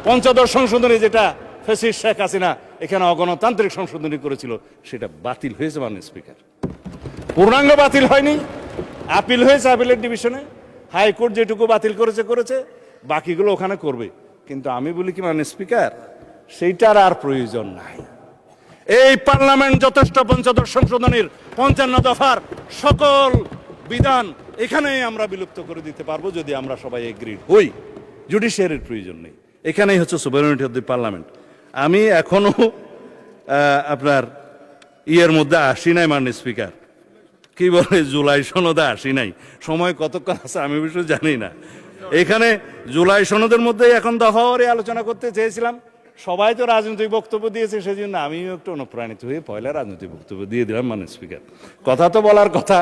B: পঞ্চদশ সংশোধনী, যেটা ফ্যাসিস্ট শেখ হাসিনা এখানে অগণতান্ত্রিক সংশোধনী করেছিল, সেটা বাতিল হয়েছে, মাননীয় স্পিকার। পূর্ণাঙ্গ বাতিল হয়নি, আপিল হয়েছে আপিলের ডিভিশনে। হাইকোর্ট যেটুকু বাতিল করেছে, বাকিগুলো ওখানে করবে। কিন্তু আমি বলি কি, মাননীয় স্পিকার, সেইটার আর প্রয়োজন নাই। এই পার্লামেন্ট যথেষ্ট পঞ্চদশ সংশোধনীর 55 দফার সকল বিধান এখানেই আমরা বিলুপ্ত করে দিতে পারবো, যদি আমরা সবাই এগ্রিড হই। জুডিশিয়ারির প্রয়োজন নেই। এখানেই হচ্ছে সুভারেনিটি অফ দি পার্লামেন্ট। আমি এখনো আপনার ইয়ের মধ্যে আসি নাই, মাননীয় স্পিকার, কি বলে, জুলাই সনদে আসি নাই। সময় কতক্ষণ আছে আমি অবশ্য জানি না। এখানে জুলাই সনদের মধ্যে এখন দফাওয়ারি আলোচনা করতে চেয়েছিলাম। সবাই তো রাজনৈতিক বক্তব্য দিয়েছে, সেই জন্য আমিও একটু অনুপ্রাণিত হয়ে পয়লা রাজনৈতিক বক্তব্য দিয়ে দিলাম, মাননীয় স্পিকার। কথা তো বলার কথা,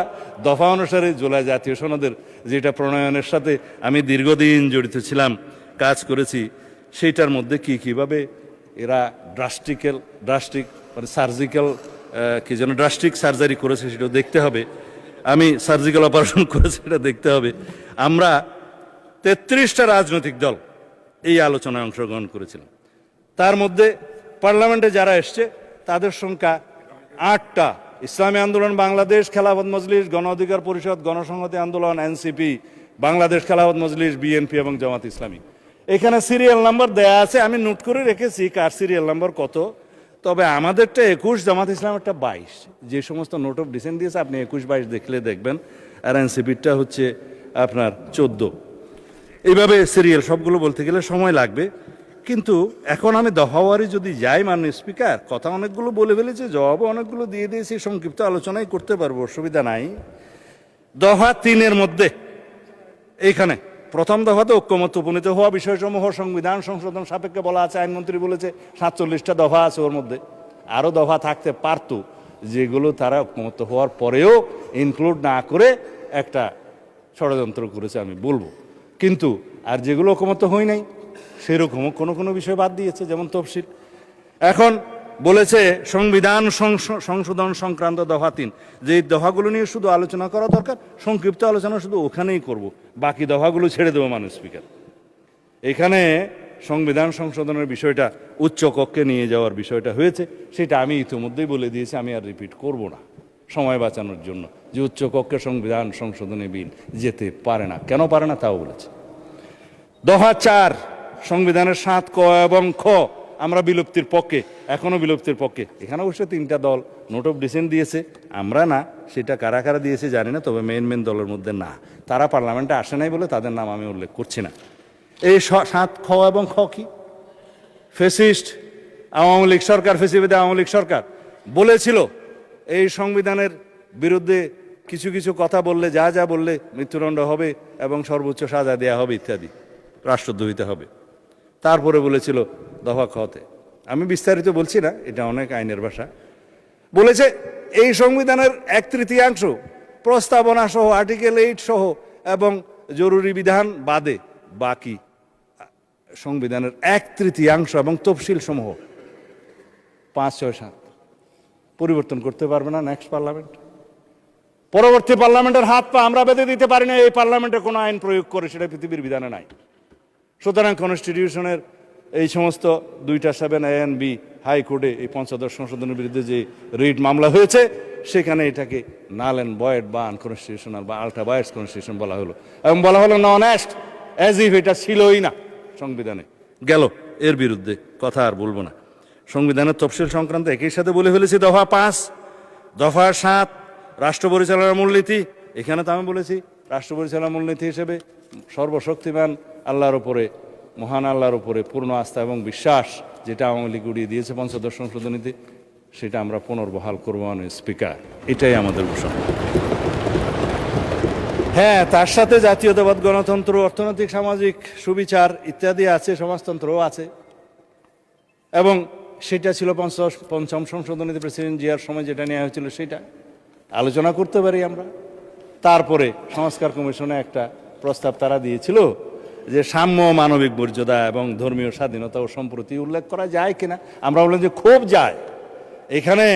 B: দফা অনুসারে জুলাই জাতীয় সনদের যেটা প্রণয়নের সাথে আমি দীর্ঘদিন জড়িত ছিলাম, কাজ করেছি সেইটার মধ্যে কিভাবে এরা ড্রাস্টিক মানে সার্জিক্যাল কি যেন ড্রাস্টিক সার্জারি করেছে সেটাও দেখতে হবে। আমি সার্জিক্যাল অপারেশন করেছি সেটা দেখতে হবে। আমরা 33টা রাজনৈতিক দল এই আলোচনায় অংশগ্রহণ করেছিলাম। তার মধ্যে পার্লামেন্টে যারা এসছে তাদের সংখ্যা 8টা। ইসলামী আন্দোলন বাংলাদেশ, খেলাফত মজলিস, গণ অধিকার পরিষদ, গণসংহতি আন্দোলন, এনসিপি, বাংলাদেশ খেলাফত মজলিস, বিএনপি এবং জামাত ইসলামী। এখানে সিরিয়াল নাম্বার দেয়া আছে, আমি নোট করে রেখেছি কার সিরিয়াল নাম্বার কত। তবে আমাদেরটা 21, জামাত ইসলামেরটা 22। যে সমস্ত নোট অফ ডিসেন্ট দিয়েছে আপনি 21-22 দেখলে দেখবেন, আর এনসিপিরটা হচ্ছে আপনার 14। এইভাবে সিরিয়াল সবগুলো বলতে গেলে সময় লাগবে। কিন্তু এখন আমি দফাওয়ারি যদি যাই, মাননীয় স্পিকার, কথা অনেকগুলো বলে ফেলেছে, জবাবও অনেকগুলো দিয়ে দিয়েছি, সংক্ষিপ্ত আলোচনাই করতে পারবো, অসুবিধা নাই। দফা 3-এর মধ্যে এইখানে প্রথম দফাতে ঐক্যমত উপনীত হওয়া বিষয়সমূহ সংবিধান সংশোধন সাপেক্ষে বলা আছে। আইনমন্ত্রী বলেছে 47টা দফা আছে ওর মধ্যে, আরও দফা থাকতে পারত যেগুলো তারা ঐক্যমত হওয়ার পরেও ইনক্লুড না করে একটা ষড়যন্ত্র করেছে আমি বলবো। কিন্তু আর যেগুলো ঐক্যমত হয় নাই সেরকমও কোনো বিষয় বাদ দিয়েছে, যেমন তফসিল। এখন বলেছে সংবিধান সংশোধন সংক্রান্ত দফা 3, যে দফাগুলো নিয়ে শুধু আলোচনা করা দরকার, সংক্ষিপ্ত আলোচনা শুধু ওখানেই করব, বাকি দফাগুলো ছেড়ে দেবো মাননীয় স্পিকার। এখানে সংবিধান সংশোধনের বিষয়টা উচ্চ কক্ষে নিয়ে যাওয়ার বিষয়টা হয়েছে, সেটা আমি ইতিমধ্যেই বলে দিয়েছি, আমি আর রিপিট করব না সময় বাঁচানোর জন্য, যে উচ্চ কক্ষে সংবিধান সংশোধনী বিল যেতে পারে না। কেন পারে না তাও বলেছে। দফা 4, সংবিধানের 7 ক এবং খ আমরা বিলুপ্তির পক্ষে, এখনো বিলুপ্তির পক্ষে। এখানে অবশ্য 3টা দল নোট অফ ডিসেন্ট দিয়েছে, আমরা না। সেটা কারা কারা দিয়েছে জানি না, তবে মেন দলের মধ্যে না, তারা পার্লামেন্টে আসে নাই বলে তাদের নাম আমি উল্লেখ করছি না। এই 7 খ এবং খ কি? ফ্যাসিস্ট আওয়ামী লীগ সরকার, ফেসিবাদী আওয়ামী লীগ সরকার বলেছিল এই সংবিধানের বিরুদ্ধে কিছু কথা বললে, যা বললে মৃত্যুদণ্ড হবে এবং সর্বোচ্চ সাজা দেওয়া হবে ইত্যাদি, রাষ্ট্রদ্রোহিতা হবে। তারপরে বলেছিল দফা খতে, আমি বিস্তারিত বলছি না, এটা অনেক আইনের ভাষা, বলেছে এই সংবিধানের 1/3 প্রস্তাবনা সহ, আর্টিকেল 8 সহ এবং জরুরি বিধান বাদে বাকি সংবিধানের 1/3 এবং তফসিল সমূহ 5, 6, 7 পরিবর্তন করতে পারবে না নেক্সট পার্লামেন্ট। পরবর্তী পার্লামেন্টের হাত পা আমরা বেঁধে দিতে পারি না এই পার্লামেন্টে কোনো আইন প্রয়োগ করে, সেটা পৃথিবীর বিধানে নাই। সুতরাং কনস্টিটিউশনের এই সমস্ত 2টা 7A and B হাইকোর্টে এই পঞ্চদশ সংশোধনের বিরুদ্ধে যে রিট মামলা হয়েছে, সেখানে এটাকে নাল অ্যান্ড ভয়েড বা আনকনস্টিটিউশনাল বা আল্ট্রা ভায়োলেন্স কনস্টিটিউশন বলা হলো, এবং বলা হলো নন অ্যাস্ট, অ্যাজ ইফ এটা ছিলই না সংবিধানে। গেল, এর বিরুদ্ধে কথা আর বলবো না। সংবিধানের তফসিল সংক্রান্ত একই সাথে বলে ফেলেছি দফা 5, দফা 7 রাষ্ট্র পরিচালনার মূলনীতি। এখানে তো আমি বলেছি রাষ্ট্র পরিচালনার মূলনীতি হিসেবে সর্বশক্তিমান আল্লাহর উপরে, মহান আল্লাহর উপরে পূর্ণ আস্থা এবং বিশ্বাস, যেটা আওয়ামী লীগ উড়িয়ে দিয়েছে পঞ্চদশ সংশোধনীতে, সেটা আমরা পুনর্বহাল করবো মাননীয় স্পিকার, এটাই আমাদের ঘোষণা। হ্যাঁ, তার সাথে জাতীয়তাবাদ, গণতন্ত্র, অর্থনৈতিক সামাজিক সুবিচার ইত্যাদি আছে, সমাজতন্ত্রও আছে, এবং সেটা ছিল পঞ্চম সংশোধনীতে প্রেসিডেন্ট জিয়ার সময় যেটা নেওয়া হয়েছিল, সেটা আলোচনা করতে পারি আমরা। তারপরে সংস্কার কমিশনে একটা প্রস্তাব তারা দিয়েছিল যে সাম্য, মানবিক মর্যাদা এবং ধর্মীয় স্বাধীনতা ও সম্প্রতি উল্লেখ করা যায় কিনা। আমরা বললাম যে খুব যায়। এখানে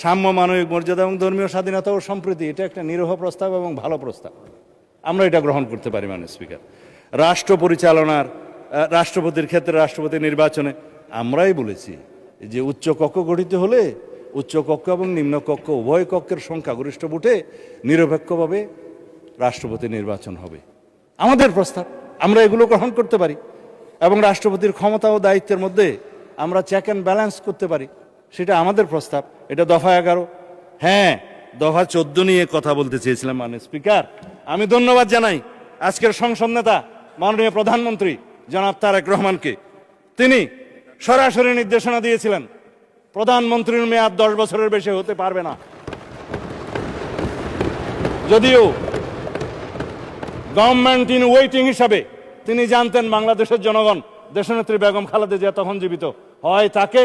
B: সাম্য, মানবিক মর্যাদা এবং ধর্মীয় স্বাধীনতা ও সম্প্রীতি, এটা একটা নিরীহ প্রস্তাব এবং ভালো প্রস্তাব, আমরা এটা গ্রহণ করতে পারি মাননীয় স্পিকার। রাষ্ট্র পরিচালনার, রাষ্ট্রপতির ক্ষেত্রে রাষ্ট্রপতি নির্বাচনে আমরাই বলেছি যে উচ্চ কক্ষ গঠিত হলে উচ্চ কক্ষ এবং নিম্ন কক্ষ উভয় কক্ষের সংখ্যাগরিষ্ঠ ভোটে নিরপেক্ষভাবে রাষ্ট্রপতি নির্বাচন হবে, আমাদের প্রস্তাব, আমরা এগুলো গ্রহণ করতে পারি। এবং রাষ্ট্রপতির ক্ষমতা ও দায়িত্বের মধ্যে আমরা চেক অ্যান্ড ব্যালেন্স করতে পারি, সেটা আমাদের প্রস্তাব। এটা দফা 11। হ্যাঁ, দফা 14 নিয়ে কথা বলতে চেয়েছিলাম মাননীয় স্পিকার। আমি ধন্যবাদ জানাই আজকের সংসদ নেতা মাননীয় প্রধানমন্ত্রী জনাব তারেক রহমানকে। তিনি সরাসরি নির্দেশনা দিয়েছিলেন প্রধানমন্ত্রীর মেয়াদ 10 বছরের বেশি হতে পারবে না। যদিও গভর্নমেন্ট ইন ওয়েটিং হিসাবে তিনি জানতেন বাংলাদেশের জনগণ, দেশনেত্রী বেগম খালেদা জিয়া তখন জীবিত, হয় তাকে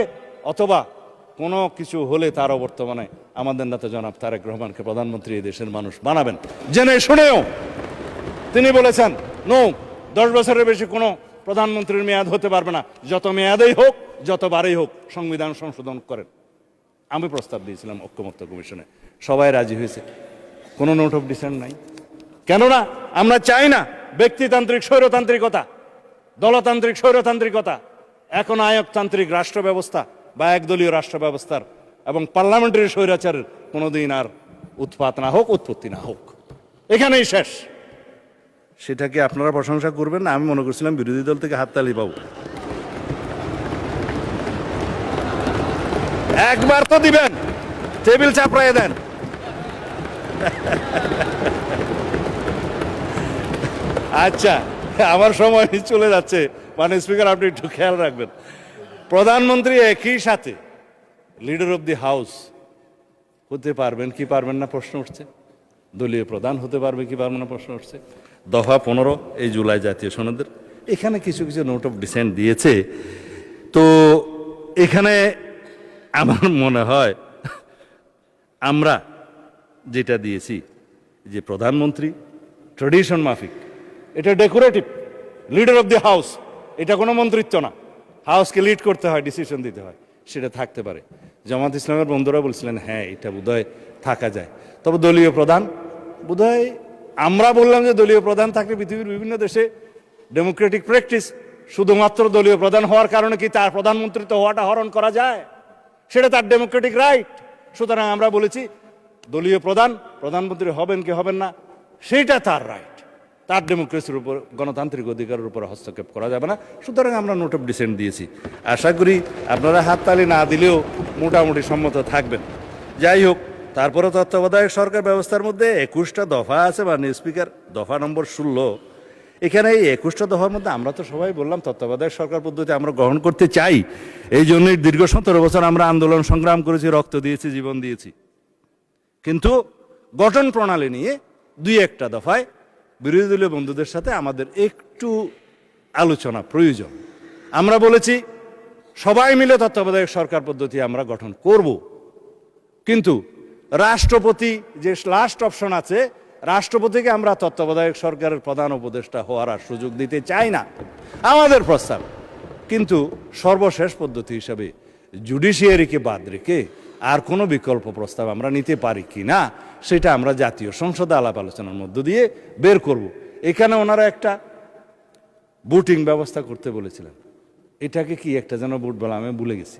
B: অথবা কোনো কিছু হলে তারও বর্তমানে আমাদের নেতা জনাব তারেক রহমানকে প্রধানমন্ত্রী এই দেশের মানুষ বানাবেন। জেনে শুনেও তিনি বলেছেন নো, 10 বছরের বেশি কোনো প্রধানমন্ত্রীর মেয়াদ হতে পারবে না, যত মেয়াদেই হোক, যতবারই হোক সংবিধান সংশোধন করেন। আমি প্রস্তাব দিয়েছিলাম ঐক্যমত্য কমিশনে, সবাই রাজি হয়েছে, কোনো নোট অফ ডিসেন্ট নাই। কেননা আমরা চাই না ব্যক্তিতান্ত্রিক স্বৈরতান্ত্রিকতা, দলতান্ত্রিক স্বৈরতান্ত্রিকতা, এখন আয়কতান্ত্রিক রাষ্ট্র ব্যবস্থা বা একদলীয় রাষ্ট্র ব্যবস্থার এবং পার্লামেন্টারি স্বৈরাচারের কোনোদিন আর উৎপাত না হোক, উৎপত্তি না হোক, এখানেই শেষ। সেটাকে আপনারা প্রশংসা করবেন না, আমি মনে করছিলাম বিরোধী দল থেকে হাততালি পাবো। একবার তো দিবেন, টেবিল চাপড়াইয়ে দেন। আচ্ছা, আমার সময় চলে যাচ্ছে, মানে স্পিকার আপনি একটু খেয়াল রাখবেন। প্রধানমন্ত্রী একই সাথে লিডার অফ দি হাউস হতে পারবেন কি পারবেন না প্রশ্ন উঠছে, দলীয় প্রধান হতে পারবে কি পারবে না প্রশ্ন উঠছে। দফা 15 এই জুলাই জাতীয় সনদের এখানে কিছু কিছু নোট অফ ডিসেন্ট দিয়েছে। তো এখানে আমার মনে হয় আমরা যেটা দিয়েছি যে প্রধানমন্ত্রী ট্রেডিশন মাফিক, এটা decorative, leader of the house, এটা কোনো মন্ত্রিত্ব না, হাউসকে লিড করতে হয়, ডিসিশন দিতে হয়, সেটা থাকতে পারে। জামাত ইসলামের বন্ধুরা বলছিলেন হ্যাঁ এটা বোধহয় থাকা যায়, তবে দলীয় প্রধান বোধহয়, আমরা বললাম যে দলীয় প্রধান থাকলে পৃথিবীর বিভিন্ন দেশে ডেমোক্রেটিক প্র্যাকটিস, শুধুমাত্র দলীয় প্রধান হওয়ার কারণে কি তার প্রধানমন্ত্রিত্ব হওয়াটা হরণ করা যায়? সেটা তার ডেমোক্রেটিক রাইট। সুতরাং আমরা বলেছি দলীয় প্রধান প্রধানমন্ত্রী হবেন কি হবেন না সেটা তার রাইট, তার ডেমোক্রেসির উপর, গণতান্ত্রিক অধিকারের উপর হস্তক্ষেপ করা যাবে না। সুতরাং আমরা নোট অফ ডিসেন্ট দিয়েছি। আশা করি আপনারা হাততালি না দিলেও মোটামুটি সম্মত থাকবেন। যাই হোক, তারপরে তত্ত্বাবধায়ক সরকার ব্যবস্থার মধ্যে 21টা দফা আছে, মানে স্পিকার দফা নম্বর 16। এখানে এই 21টা দফার মধ্যে আমরা তো সবাই বললাম তত্ত্বাবধায়ক সরকার পদ্ধতি আমরা গ্রহণ করতে চাই। এই জন্যই দীর্ঘ 17 বছর আমরা আন্দোলন সংগ্রাম করেছি, রক্ত দিয়েছি, জীবন দিয়েছি। কিন্তু গঠন প্রণালী নিয়ে 2-1টা দফায় বিরোধী দলীয় বন্ধুদের সাথে আমাদের একটু আলোচনা প্রয়োজন। আমরা বলেছি সবাই মিলে তত্ত্বাবধায়ক সরকার পদ্ধতি আমরা গঠন করব, কিন্তু রাষ্ট্রপতি যে লাস্ট অপশন আছে, রাষ্ট্রপতিকে আমরা তত্ত্বাবধায়ক সরকারের প্রধান উপদেষ্টা হওয়ার আর সুযোগ দিতে চাই না, আমাদের প্রস্তাব। কিন্তু সর্বশেষ পদ্ধতি হিসাবে জুডিশিয়ারিকে বাদ রেখে আর কোনো বিকল্প প্রস্তাব আমরা নিতে পারি কি না সেটা আমরা জাতীয় সংসদে আলাপ আলোচনার মধ্য দিয়ে বের করব। এখানে ওনারা একটা ভোটিং ব্যবস্থা করতে বলেছিলেন, এটাকে কি একটা যেন ভোট বলা, আমি ভুলে গেছি,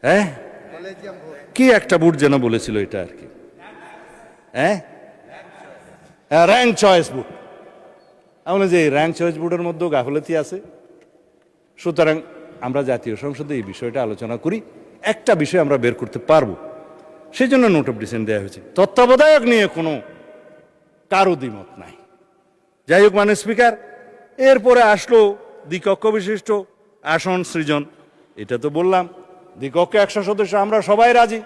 B: হ্যাঁ কি একটা ভোট যেন বলেছিল এটা আর কি, হ্যাঁ র্যাঙ্ক চয়েস ভোট। আমরা যে র্যাঙ্ক চয়েস ভোটের মধ্যেও গাফলতি আছে। সুতরাং আমরা জাতীয় সংসদে এই বিষয়টা আলোচনা করি, একটা বিষয় আমরা বের করতে পারবো, সেই জন্য নোট অফ ডিসেন্ট দেওয়া হয়েছে। তত্ত্বাবধায়ক নিয়ে কোনো কারো দ্বিমত নাই। যাই হোক, মানে স্পিকার, এরপরে আসলো দ্বিকক্ষ বিশিষ্ট আসন সৃজন। এটা তো বললাম দ্বিকক্ষে 100 সদস্য, আমরা সবাই রাজি,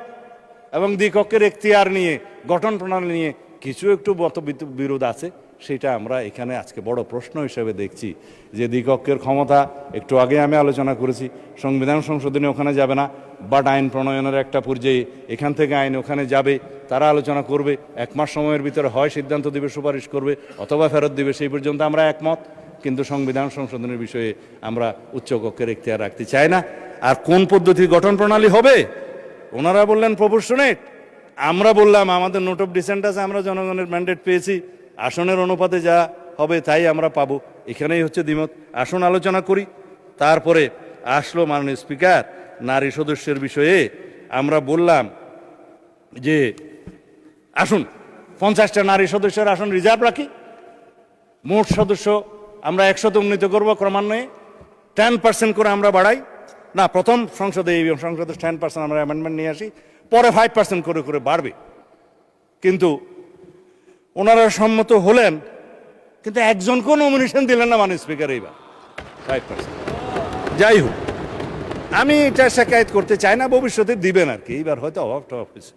B: এবং দ্বিকক্ষের এখতিয়ার নিয়ে, গঠন প্রণালী নিয়ে কিছু একটু মতবিরোধ আছে, সেটা আমরা এখানে আজকে বড় প্রশ্ন হিসেবে দেখছি যে দ্বিকক্ষের ক্ষমতা, একটু আগে আমি আলোচনা করেছি, সংবিধান সংশোধনী ওখানে যাবে না, বাট আইন প্রণয়নের একটা পর্যায়ে এখান থেকে আইন ওখানে যাবে, তারা আলোচনা করবে, 1 মাস সময়ের ভিতরে হয় সিদ্ধান্ত দিবে, সুপারিশ করবে, অথবা ফেরত দিবে, সেই পর্যন্ত আমরা একমত। কিন্তু সংবিধান সংশোধনের বিষয়ে আমরা উচ্চকক্ষের এখতিয়ার রাখতে চাই না। আর কোন পদ্ধতি গঠন প্রণালী হবে, ওনারা বললেন প্রপোর্শনেট, আমরা বললাম আমাদের নোট অফ ডিসেন্ট আছে, আমরা জনগণের ম্যান্ডেট পেয়েছি, আসনের অনুপাতে যা হবে তাই আমরা পাবো, এখানেই হচ্ছে দ্বিমত। আসন আলোচনা করি। তারপরে আসলো মাননীয় স্পিকার নারী সদস্যের বিষয়ে। আমরা বললাম যে আসুন 50টা নারী সদস্যের আসন রিজার্ভ রাখি, মোট সদস্য আমরা 100 উন্নীত করবো ক্রমান্বয়ে, 10% করে আমরা বাড়াই না, প্রথম সংসদে এই সংসদে 10% আমরা অ্যামেন্ডমেন্ট নিয়ে আসি, পরে 5% করে করে বাড়বে। কিন্তু ওনারা সম্মত হলেন, কিন্তু একজনকেও নমিনেশন দিলেন না মাননীয় স্পিকার এইবার 5%। যাই হোক, আমি এটা শিকায়ত করতে চাই না, ভবিষ্যতে দিবেন আর কি, এইবার হয়তো অভাবটা হয়েছে।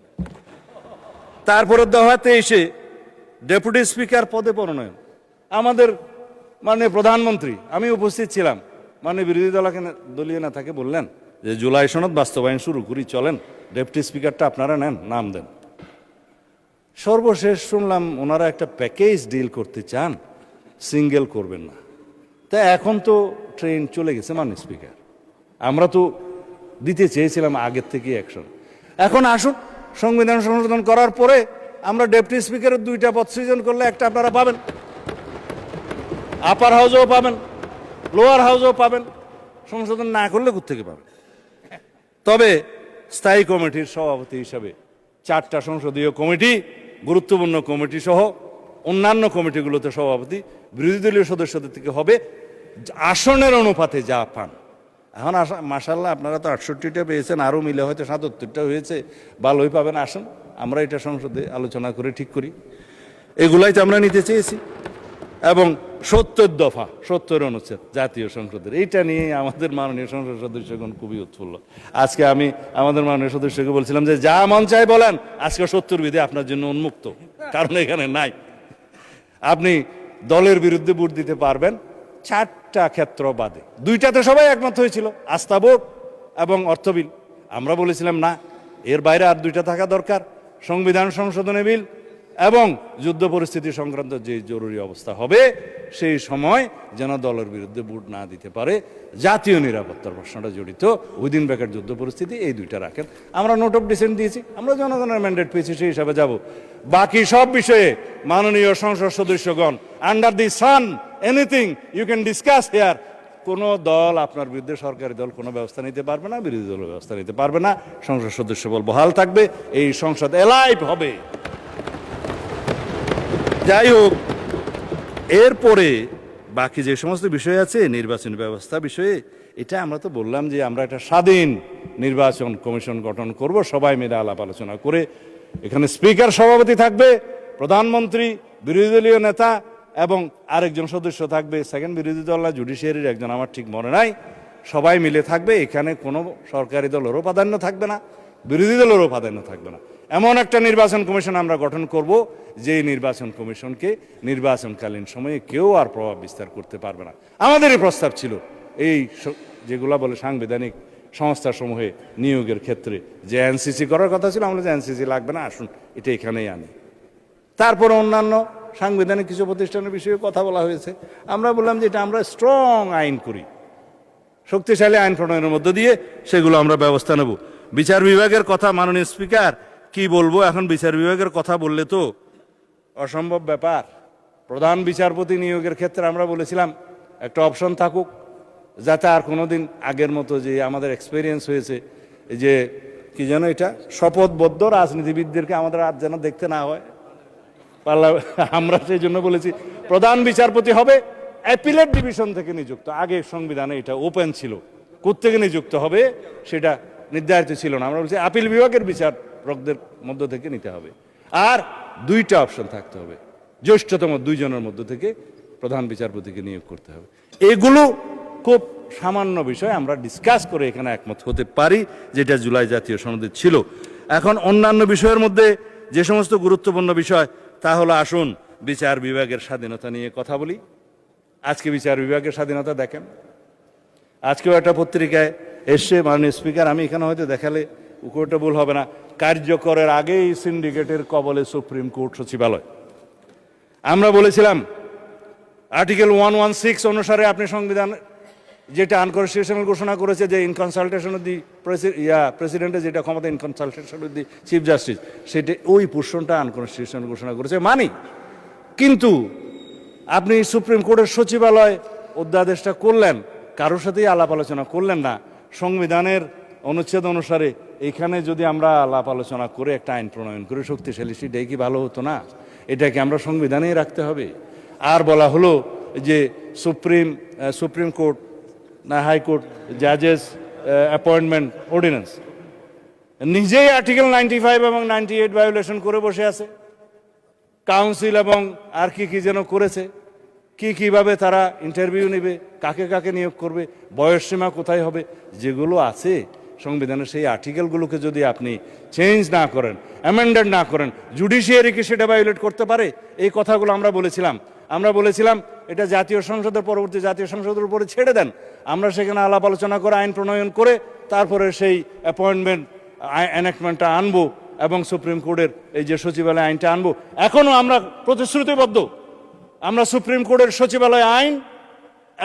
B: তারপরে দফাতে এসে ডেপুটি স্পিকার পদে মনোনয়ন, আমাদের মাননীয় প্রধানমন্ত্রী, আমি উপস্থিত ছিলাম, মানে বিরোধী দলীয় নেতাকে বললেন যে জুলাই সনদ বাস্তবায়ন শুরু করি, চলেন ডেপুটি স্পিকারটা আপনারা নেন, নাম দেন। সর্বশেষ শুনলাম ওনারা একটা প্যাকেজ ডিল করতে চান, সিঙ্গেল করবেন না। তা এখন তো ট্রেন চলে গেছে মাননীয় স্পিকার, আমরা তো দিতে চেয়েছিলাম আগের থেকে অ্যাকশন। এখন আসুন, সংবিধান সংশোধন করার পরে আমরা ডেপুটি স্পিকারের 2টা পদ সৃজন করলে একটা আপনারা পাবেন, আপার হাউসেও পাবেন, লোয়ার হাউসেও পাবেন। সংশোধন না করলে কোত্থেকে পাবেন? তবে স্থায়ী কমিটির সভাপতি হিসাবে 4টা সংসদীয় কমিটি, গুরুত্বপূর্ণ কমিটি সহ অন্যান্য কমিটিগুলোতে সভাপতি বিরোধী দলীয় সদস্যদের থেকে হবে আসনের অনুপাতে যা পান। এখন মাশাআল্লাহ আপনারা তো 68টা পেয়েছেন, আরও মিলে হয়তো 77টা হয়েছে, ভালোই পাবেন। আসুন আমরা এটা সংসদে আলোচনা করে ঠিক করি। এগুলাই তো আমরা নিতে চেয়েছি। এবং 70 দফা 70 অনুচ্ছেদ জাতীয় সংসদের, এইটা নিয়ে আমাদের মাননীয় সংসদ সদস্যগণ খুবই উৎফুল্ল। আজকে আমি আমাদের মাননীয় সদস্যকে বলছিলাম যে যা মন চাই বলেন, আজকে 70 বিধি আপনার জন্য উন্মুক্ত, কারণ এখানে নাই। আপনি দলের বিরুদ্ধে ভোট দিতে পারবেন 4টা ক্ষেত্র বাদে। 2টাতে সবাই একমত হয়েছিল, আস্থা ভোট এবং অর্থ বিল। আমরা বলেছিলাম না, এর বাইরে আর 2টা থাকা দরকার, সংবিধান সংশোধনী বিল এবং যুদ্ধ পরিস্থিতি সংক্রান্ত যে জরুরি অবস্থা হবে সেই সময় যেন দলের বিরুদ্ধে ভোট না দিতে পারে। জাতীয় নিরাপত্তার প্রশ্নটা জড়িত, উইদিন ব্র্যাকেট যুদ্ধ পরিস্থিতি, এই 2টা রাখেন। আমরা নোট অফ ডিসেন্ট দিয়েছি, আমরা জনগণের ম্যান্ডেট পেয়েছি, সেই হিসাবে যাব। বাকি সব বিষয়ে মাননীয় সংসদ সদস্যগণ, under the sun anything you can discuss here. কোনো দল আপনার বিরুদ্ধে, সরকারি দল কোনো ব্যবস্থা নিতে পারবে না, বিরোধী দল ব্যবস্থা নিতে পারবে না। সংসদ সদস্য বল বহাল থাকবে, এই সংসদ এলাইভ হবে। যাই হোক, এরপরে বাকি যে সমস্ত বিষয় আছে নির্বাচন ব্যবস্থা বিষয়ে, এটা আমরা তো বললাম যে আমরা একটা স্বাধীন নির্বাচন কমিশন গঠন করব, সবাই মিলে আলাপ আলোচনা করে। এখানে স্পিকার সভাপতি থাকবে, প্রধানমন্ত্রী, বিরোধী দলীয় নেতা এবং আরেকজন সদস্য থাকবে সেকেন্ড বিরোধী দল না জুডিশিয়ারির একজন, আমার ঠিক মনে নাই। সবাই মিলে থাকবে। এখানে কোনো সরকারি দলেরও প্রাধান্য থাকবে না, বিরোধী দলেরও প্রাধান্য থাকবে না। এমন একটা নির্বাচন কমিশন আমরা গঠন করব, যে নির্বাচন কমিশনকে নির্বাচনকালীন সময়ে কেউ আর প্রভাব বিস্তার করতে পারবে না। আমাদেরই প্রস্তাব ছিল এই যেগুলা বলে সাংবিধানিক সংস্থাসমূহে নিয়োগের ক্ষেত্রে যে এনসিসি করার কথা ছিল, আমরা যে এনসিসি লাগবে না, আসুন এটা এখানেই আনি। তারপর অন্যান্য সাংবিধানিক কিছু প্রতিষ্ঠানের বিষয়ে কথা বলা হয়েছে। আমরা বললাম যে এটা আমরা স্ট্রং আইন করি, শক্তিশালী আইন প্রণয়নের মধ্য দিয়ে সেগুলো আমরা ব্যবস্থা নেব। বিচার বিভাগের কথা মাননীয় স্পিকার কি বলবো, এখন বিচার বিভাগের কথা বললে তো অসম্ভব ব্যাপার। প্রধান বিচারপতি নিয়োগের ক্ষেত্রে আমরা বলেছিলাম একটা অপশন থাকুক, যাতে আর কোনোদিন আগের মতো যে আমাদের এক্সপিরিয়েন্স হয়েছে যে কি যেন এটা শপথবদ্ধ রাজনীতিবিদদেরকে আমাদের আর যেন দেখতে না হয়। আমরা সেই জন্য বলেছি প্রধান বিচারপতি হবে অ্যাপিলেট ডিভিশন থেকে নিযুক্ত। আগে সংবিধানে এটা ওপেন ছিল, কোত্থেকে নিযুক্ত হবে সেটা নির্ধারিত ছিল না। আমরা বলছি আপিল বিভাগের বিচারকদের মধ্য থেকে নিতে হবে। আর 2টা অপশন থাকতে হবে, জ্যেষ্ঠতম 2 জনের মধ্য থেকে প্রধান বিচারপতিকে নিয়োগ করতে হবে। এগুলো খুব সামান্য বিষয়, আমরা ডিসকাস করে এখানে একমত হতে পারি, যেটা জুলাই জাতীয় সনদে ছিল। এখন অন্যান্য বিষয়ের মধ্যে যে সমস্ত গুরুত্বপূর্ণ বিষয়, তা হলো আসুন বিচার বিভাগের স্বাধীনতা নিয়ে কথা বলি। আজকে বিচার বিভাগের স্বাধীনতা দেখেন, আজকেও একটা পত্রিকায় এসছে, মাননীয় স্পিকার আমি এখানে হয়তো দেখালে উকোটা ভুল হবে না, কার্যকরের আগেই সিন্ডিকেটের কবলে সুপ্রিম কোর্ট সচিবালয়। আমরা বলেছিলাম আর্টিকেল 116 অনুসারে আপনি সংবিধান যেটা আনকনস্টিটিউশনাল ঘোষণা করেছে, যে ইন কনসালটেশন অফ দি প্রেসিডেন্টের যেটা ক্ষমতা, in consultation of the chief justice, সেটা ওই পোর্শনটা আনকনস্টিটিউশনাল ঘোষণা করেছে মানি। কিন্তু আপনি সুপ্রিম কোর্টের সচিবালয় অধ্যাদেশটা করলেন, কারোর সাথেই আলাপ আলোচনা করলেন না। সংবিধানের অনুচ্ছেদ অনুসারে এখানে যদি আমরা আলাপ আলোচনা করে একটা আইন প্রণয়ন করে শক্তিশালী, সেটাই কি ভালো হতো না? এটাকে আমরা সংবিধানেই রাখতে হবে। আর বলা হলো যে সুপ্রিম কোর্ট না হাইকোর্ট জাজেস অ্যাপয়েন্টমেন্ট অর্ডিন্যান্স নিজেই আর্টিকেল 95 এবং 98 ভায়োলেশন করে বসে আছে। কাউন্সিল এবং আর কি যেন করেছে, কিভাবে তারা ইন্টারভিউ নেবে, কাকে কাকে নিয়োগ করবে, বয়সসীমা কোথায় হবে, যেগুলো আছে সংবিধানের সেই আর্টিকেলগুলোকে যদি আপনি চেঞ্জ না করেন, অ্যামেন্ডেড না করেন, জুডিশিয়ারিকে সেটা ভায়োলেট করতে পারে। এই কথাগুলো আমরা বলেছিলাম এটা জাতীয় সংসদের পরবর্তী জাতীয় সংসদের উপরে ছেড়ে দেন। আমরা সেখানে আলাপ আলোচনা করে আইন প্রণয়ন করে তারপরে সেই অ্যাপয়েন্টমেন্ট এনাক্টমেন্টটা আনবো এবং সুপ্রিম কোর্টের এই যে সচিবালয় আইনটা আনবো। এখনো আমরা প্রতিশ্রুতিবদ্ধ, আমরা সুপ্রিম কোর্টের সচিবালয় আইন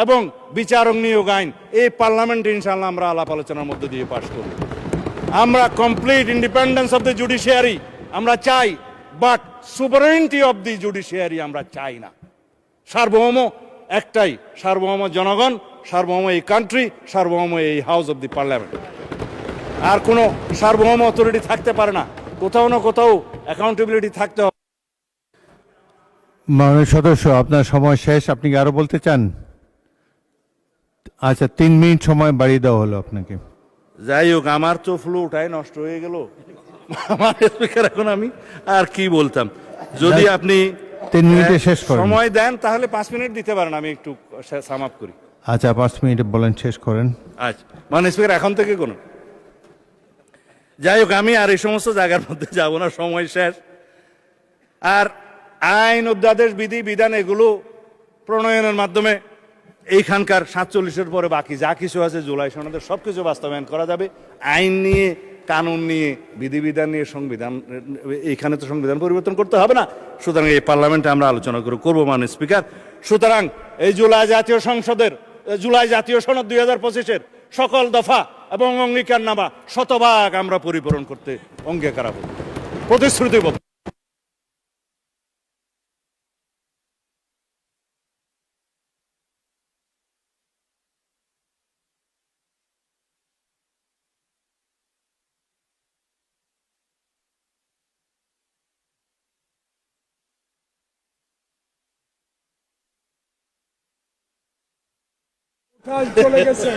B: এবং বিচারক নিয়োগ আইন এই পার্লামেন্টে ইনশাআল্লাহ আমরা আলাপ আলোচনার মধ্যে দিয়ে পাশ করব। আমরা complete independence of the judiciary আমরা চাই, বাট সুপারিনিটি অফ দি জুডিশিয়ারি আমরা চাই না। সার্বভৌম একটাই, সার্বভৌম জনগণ, সার্বভৌম এই কান্ট্রি, সার্বভৌম এই হাউস অফ দি পার্লামেন্ট। আর কোনো সার্বভৌম অথরিটি থাকতে পারে না, কোথাও না কোথাও অ্যাকাউন্টেবিলিটি থাকতে হবে।
A: মাননীয় সদস্য, আপনার সময় শেষ, আপনি কি আরো বলতে চান? আচ্ছা, 3 মিনিট সময় বাড়িয়ে দেওয়া হলো আপনাকে।
B: যাই হোক, আমার তো ফ্লুটাই নষ্ট হয়ে গেল। আমার স্পিকার, এখন আমি আর কি বলতাম, যদি আপনি
A: 3 মিনিটে শেষ করেন।
B: সময় দেন তাহলে 5 মিনিট দিতে পারেন, আমি একটু সাম আপ করি।
A: আচ্ছা, 5 মিনিটে বলেন, শেষ করেন।
B: আচ্ছা, মানে স্পিকার এখন থেকে কোনো, যাই হোক, আমি আর এই সমস্ত জায়গার মধ্যে যাব না, সময় শেষ। আর আইন, অধ্যাদেশ, বিধি বিধান এগুলো প্রণয়নের মাধ্যমে এইখানকার 47-এর পরে বাকি যা কিছু আছে জুলাই সনদের সব কিছু বাস্তবায়ন করা যাবে। আইন নিয়ে, কানুন নিয়ে, বিধিবিধান নিয়ে, সংবিধান, এইখানে তো সংবিধান পরিবর্তন করতে হবে না, সুতরাং এই পার্লামেন্টে আমরা আলোচনা করবো মাননীয় স্পিকার। সুতরাং এই জুলাই জাতীয় সনদ 2025-এর সকল দফা এবং অঙ্গীকারনামা শতভাগ আমরা পরিপূরণ করতে অঙ্গীকারাবো, প্রতিশ্রুতিবদ্ধ।
C: চলে গেছে,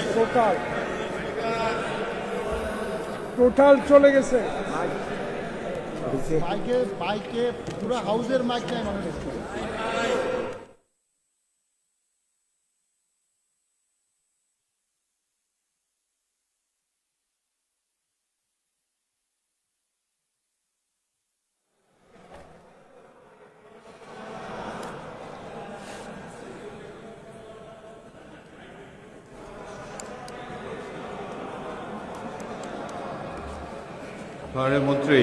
C: টোটাল চলে গেছে।
D: বাইকে পুরো হাউসের মাইক নাই মানে
A: মাননীয় মন্ত্রী,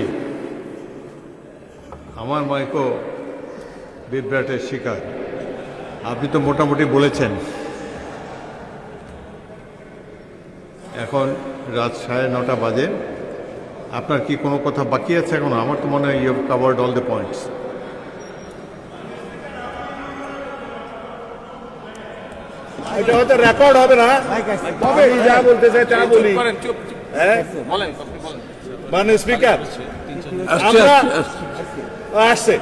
A: আমার মাইকও বিভ্রাটের শিকার। আপনি তো মোটামুটি বলেছেন। এখন রাত 9:30 বাজে। আপনার কি কোনো কথা বাকি আছে এখন? আমার তো মনে হয় you have covered all the points.
B: এটা হয়তো রেকর্ড হবে না, তবে যা বলতে চাই তা বলি। মানে স্পিকার, আমরা আসছে,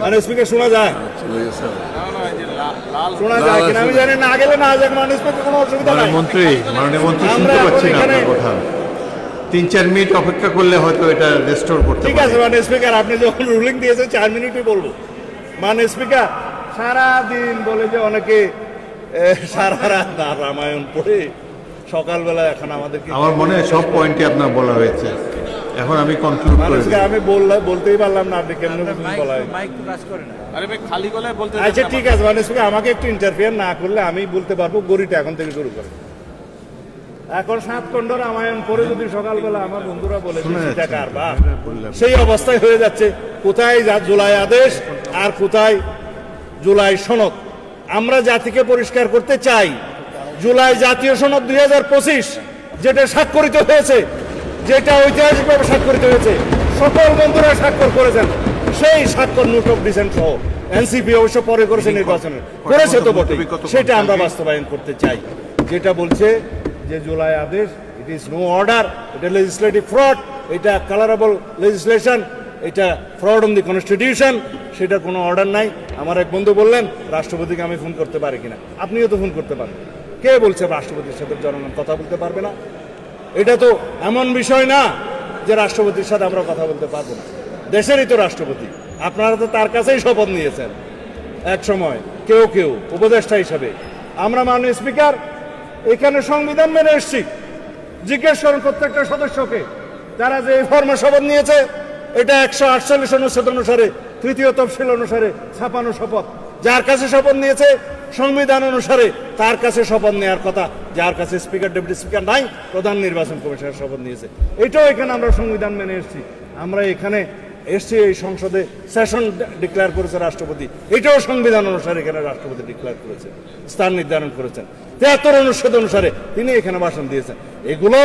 B: মানে স্পিকার শোনা যায়, কিনা আমি জানি না, গেলে না যাক, মানে স্পিকার কোনো অসুবিধা নাই।
A: মাননীয় মন্ত্রী শুনতে পাচ্ছি না আপনার কথা। 3-4 মিনিট অপেক্ষা করলে হয়তো এটা রেস্টোর করতে
B: ঠিক আছে মানে স্পিকার, আপনি যখন রুলিং দিয়েছেন 4 মিনিটই বলবো। মানে স্পিকার, সারাদিন বলে যে অনেকে সারা রাত রামায়ণ পড়ে সকালবেলা, এখন আমাদের
A: আমার মনে হয় সব পয়েন্টই আপনার বলা হয়েছে। এখন আমি কনক্লুড করে দিই।
B: আমি বলতেই পারলাম না, আপনি কেমন বলায়। আচ্ছা ঠিক আছে, মানে আমাকে একটু ইন্টারফিয়ার না করলে আমি বলতে পারবো। গড়িটা এখন থেকে শুরু করে, এখন 7 খণ্ড রামায়ণ পরে যদি সকালবেলা আমার বন্ধুরা বলে সেটা কারবার, সেই অবস্থায় হয়ে যাচ্ছে। কোথায় জুলাই আদেশ আর কোথায় জুলাই সনদ? আমরা জাতিকে পরিষ্কার করতে চাই, জুলাই জাতীয় সনদ 2025 যেটা স্বাক্ষরিত হয়েছে, যেটা ঐতিহাসিকভাবে স্বাক্ষরিত হয়েছে, সকল বন্ধুরা স্বাক্ষর করেছেন, সেই স্বাক্ষর নোট অফ ডিসেন্ট সহ এনসিপি অবশ্য পরে করেছে, নির্বাচনে করেছে তো বটে, সেটা আমরা বাস্তবায়ন করতে চাই। যেটা বলছে যে জুলাই আদেশ, ইট ইজ নো অর্ডার, এটা লেজিসলেটিভ ফ্রড, এটা কালারেবল লেজিসলেশন, এটা ফ্রড অন দি কনস্টিটিউশন, সেটা কোনো অর্ডার নাই। আমার এক বন্ধু বললেন রাষ্ট্রপতিকে আমি ফোন করতে পারি কিনা। আপনিও তো ফোন করতে পারেন। কে বলছে রাষ্ট্রপতির সাথে জনগণ কথা বলতে পারবে না? এটা তো এমন বিষয় না যে রাষ্ট্রপতির সাথে আমরা কথা বলতে পারবো না। দেশেরই তো রাষ্ট্রপতি, আপনারা তো তার কাছেই শপথ নিয়েছেন এক সময়, কেউ কেউ উপদেষ্টা হিসাবে। আমরা মাননীয় স্পিকার এখানে সংবিধান মেনে এসেছি। জিজ্ঞেস করেন প্রত্যেকটা সদস্যকে, তারা যে এই ফর্মে শপথ নিয়েছে, এটা 148 অনুচ্ছেদ অনুসারে, 3য় তফসিল অনুসারে ছাপানো শপথ। যার কাছে শপথ নিয়েছে সংবিধান অনুসারে, তার কাছে শপথ নেওয়ার কথা। যার কাছে স্পিকার, ডেপুটি স্পিকার নাই, প্রধান নির্বাচন কমিশনের শপথ নিয়েছে। এটাও এখানে আমরা সংবিধান মেনে এসেছি। আমরা এখানে এসছে এই সংসদে সেশন ডিক্লেয়ার করেছে রাষ্ট্রপতি, এটাও সংবিধান অনুসারে এখানে রাষ্ট্রপতি ডিক্লেয়ার করেছেন, স্থান নির্ধারণ করেছেন। 73 অনুচ্ছেদ অনুসারে তিনি এখানে ভাষণ দিয়েছেন, এগুলো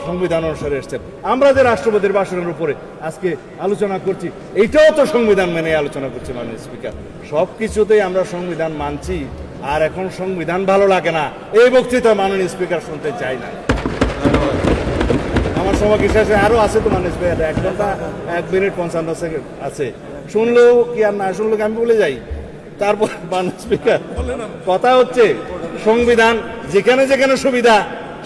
B: সংবিধান অনুসারে এসছেন। আমরা যে রাষ্ট্রপতির ভাষণের উপরে আজকে আলোচনা করছি, এইটাও তো সংবিধান মেনে আলোচনা করছি মাননীয় স্পিকার। সব কিছুতেই আমরা সংবিধান মানছি, আর এখন সংবিধান ভালো লাগে না এই বক্তৃতা মাননীয় স্পিকার শুনতে চাই না। আমার সময় কি শেষে আরো আছে তো মাননীয় স্পিকার, 1 ঘন্টা 1 মিনিট 55 সেকেন্ড আছে, শুনলেও কি আর না শুনলেও কি আমি বলে যাই। তারপর মাননীয় স্পিকার, কথা হচ্ছে সংবিধান যেখানে যেখানে সুবিধা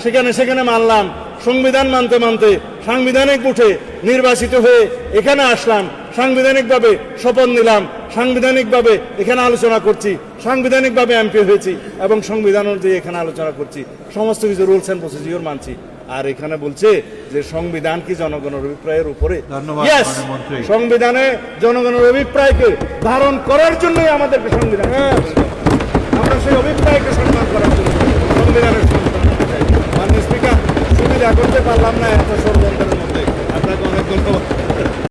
B: সেখানে সেখানে মানলাম, সংবিধান মানতে মানতে সাংবিধানিক উঠে নির্বাচিত হয়ে এখানে আসলাম, সাংবিধানিকভাবে শপথ নিলাম, সাংবিধানিকভাবে এখানে আলোচনা করছি, সাংবিধানিকভাবে এমপি হয়েছি এবং সংবিধান অনুযায়ী এখানে আলোচনা করছি, সমস্ত কিছু রুলস অ্যান্ড প্রসিডিওর মানছি। আর এখানে বলছে যে সংবিধান কি জনগণের অভিপ্রায়ের উপরে?
A: ধন্যবাদ,
B: Yes,
A: মাননীয় মন্ত্রী।
B: সংবিধানে জনগণের অভিপ্রায়কে ধারণ করার জন্যই আমাদেরকে সংবিধান, আমরা সেই অভিপ্রায়কে সম্মান করার জন্য সংবিধানের সংশোধন করতে চাই। মাননীয় স্পিকার, সুবিধা করতে পারলাম না এত সর্ব